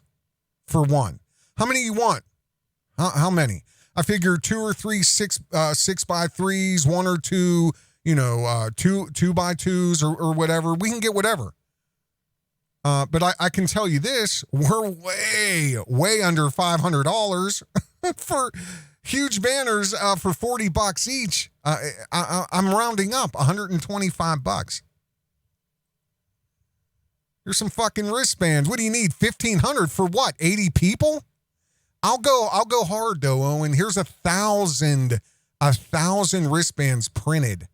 for one. How many you want? How many? I figure 2 or 3 6x3s, 1 or 2, 2x2s or whatever. We can get whatever. But I can tell you this, we're way under $500 for huge banners for $40 each. I'm rounding up, $125. Here's some fucking wristbands. What do you need? $1,500 for what? 80 people? I'll go hard though, Owen. Here's 1,000 wristbands printed.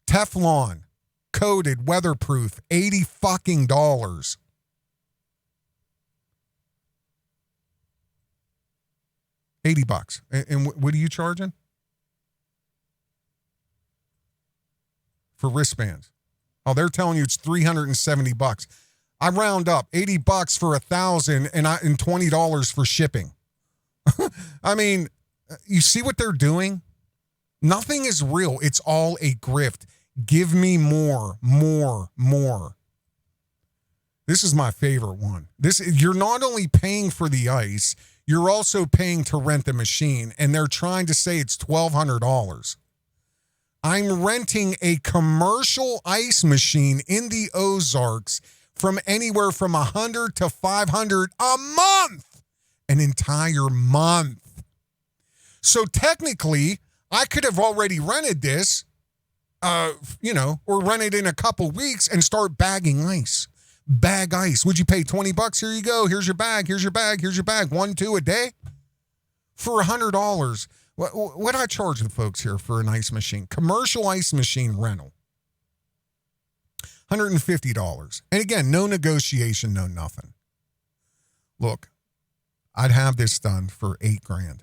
Teflon. Coated, weatherproof, $80 fucking dollars. $80. And what are you charging? For wristbands. Oh, they're telling you it's $370. I round up $80 for 1,000 and $20 for shipping. I mean, you see what they're doing? Nothing is real. It's all a grift. Give me more. This is my favorite one. You're not only paying for the ice, you're also paying to rent the machine, and they're trying to say it's $1,200. I'm renting a commercial ice machine in the Ozarks from anywhere from 100 to 500 a month, an entire month. So technically, I could have already rented this, or rent it in a couple weeks and start bagging ice. Bag ice. Would you pay $20? Here you go. Here's your bag. Here's your bag. Here's your bag. 1, 2 a day for $100. What do I charge the folks here for an ice machine? Commercial ice machine rental. $150. And again, no negotiation, no nothing. Look, I'd have this done for $8,000.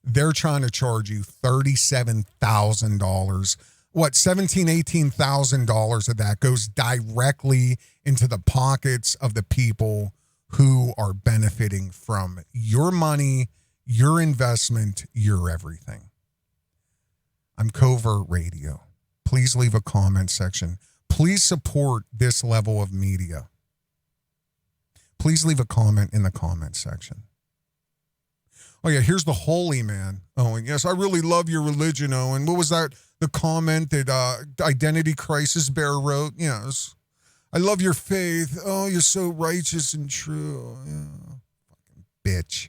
They're trying to charge you $37,000. What, $17,000, $18,000 of that goes directly into the pockets of the people who are benefiting from your money, your investment, your everything. I'm Covert Radio. Please leave a comment section. Please support this level of media. Please leave a comment in the comment section. Oh, yeah, here's the holy man, Owen. Yes, I really love your religion, Owen. What was that? The comment that Identity Crisis Bear wrote? Yes. I love your faith. Oh, you're so righteous and true. Yeah. Fucking bitch.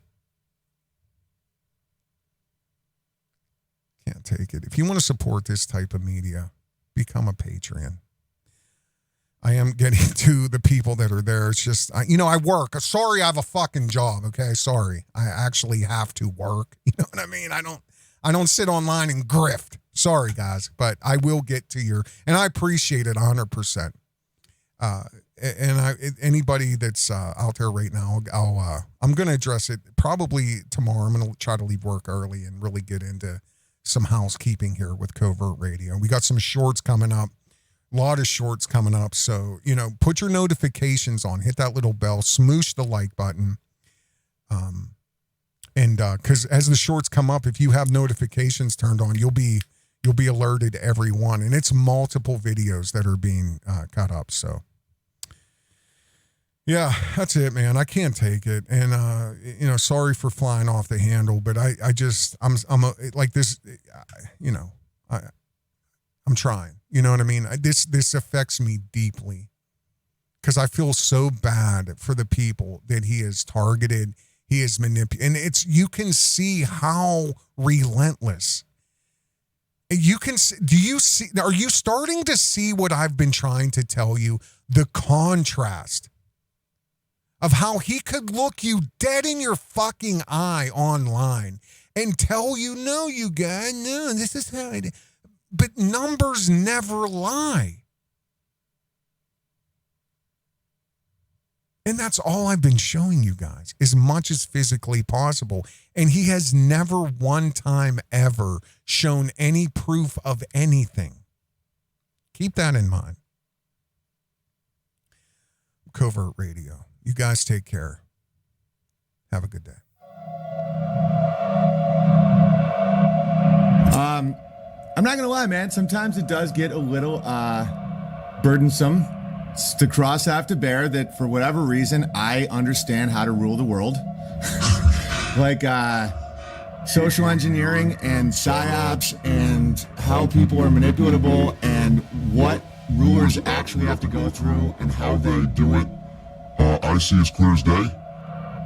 Can't take it. If you want to support this type of media, become a Patreon. I am getting to the people that are there. It's just, I work. Sorry, I have a fucking job, okay? Sorry. I actually have to work. You know what I mean? I don't sit online and grift. Sorry, guys, but I will get to and I appreciate it 100%. Anybody that's out there right now, I'm going to address it probably tomorrow. I'm going to try to leave work early and really get into some housekeeping here with Covert Radio. We got some shorts coming up. A lot of shorts coming up. So, put your notifications on, hit that little bell, smoosh the like button. Because as the shorts come up, if you have notifications turned on, you'll be alerted to every one. And it's multiple videos that are being cut up. So, yeah, that's it, man. I can't take it. And, sorry for flying off the handle, but I'm trying. You know what I mean? This affects me deeply because I feel so bad for the people that he has targeted, he has manipulated. And you can see how relentless. Are you starting to see what I've been trying to tell you? The contrast of how he could look you dead in your fucking eye online and tell you, no, you guy, no, this is how it is. But numbers never lie. And that's all I've been showing you guys, as much as physically possible. And he has never one time ever shown any proof of anything. Keep that in mind. Covert Radio. You guys take care. Have a good day. I'm not going to lie, man. Sometimes it does get a little burdensome to cross after bear that for whatever reason, I understand how to rule the world. Like social engineering and psyops and how people are manipulatable and what rulers actually have to go through and how they do it. I see as clear as day.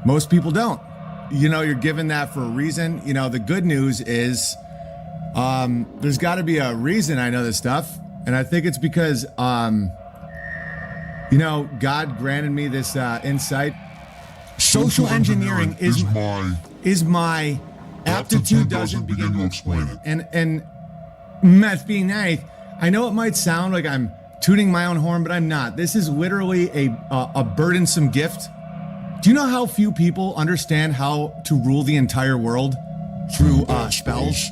Most people don't. You're given that for a reason. The good news is there's got to be a reason I know this stuff. And I think it's because, God granted me this insight. Social engineering is my aptitude doesn't begin to explain it. And meth being nice, I know it might sound like I'm tooting my own horn, but I'm not. This is literally a burdensome gift. Do you know how few people understand how to rule the entire world through spells?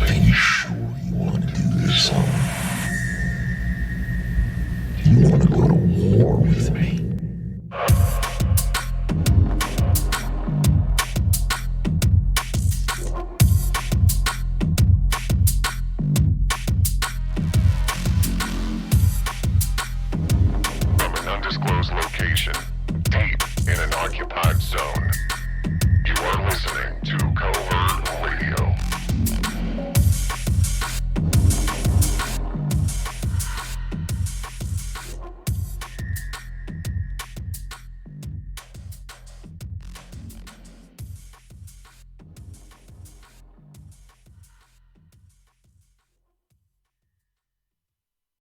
Are you sure you want to do this, Owen? You want to go to war with me? zone.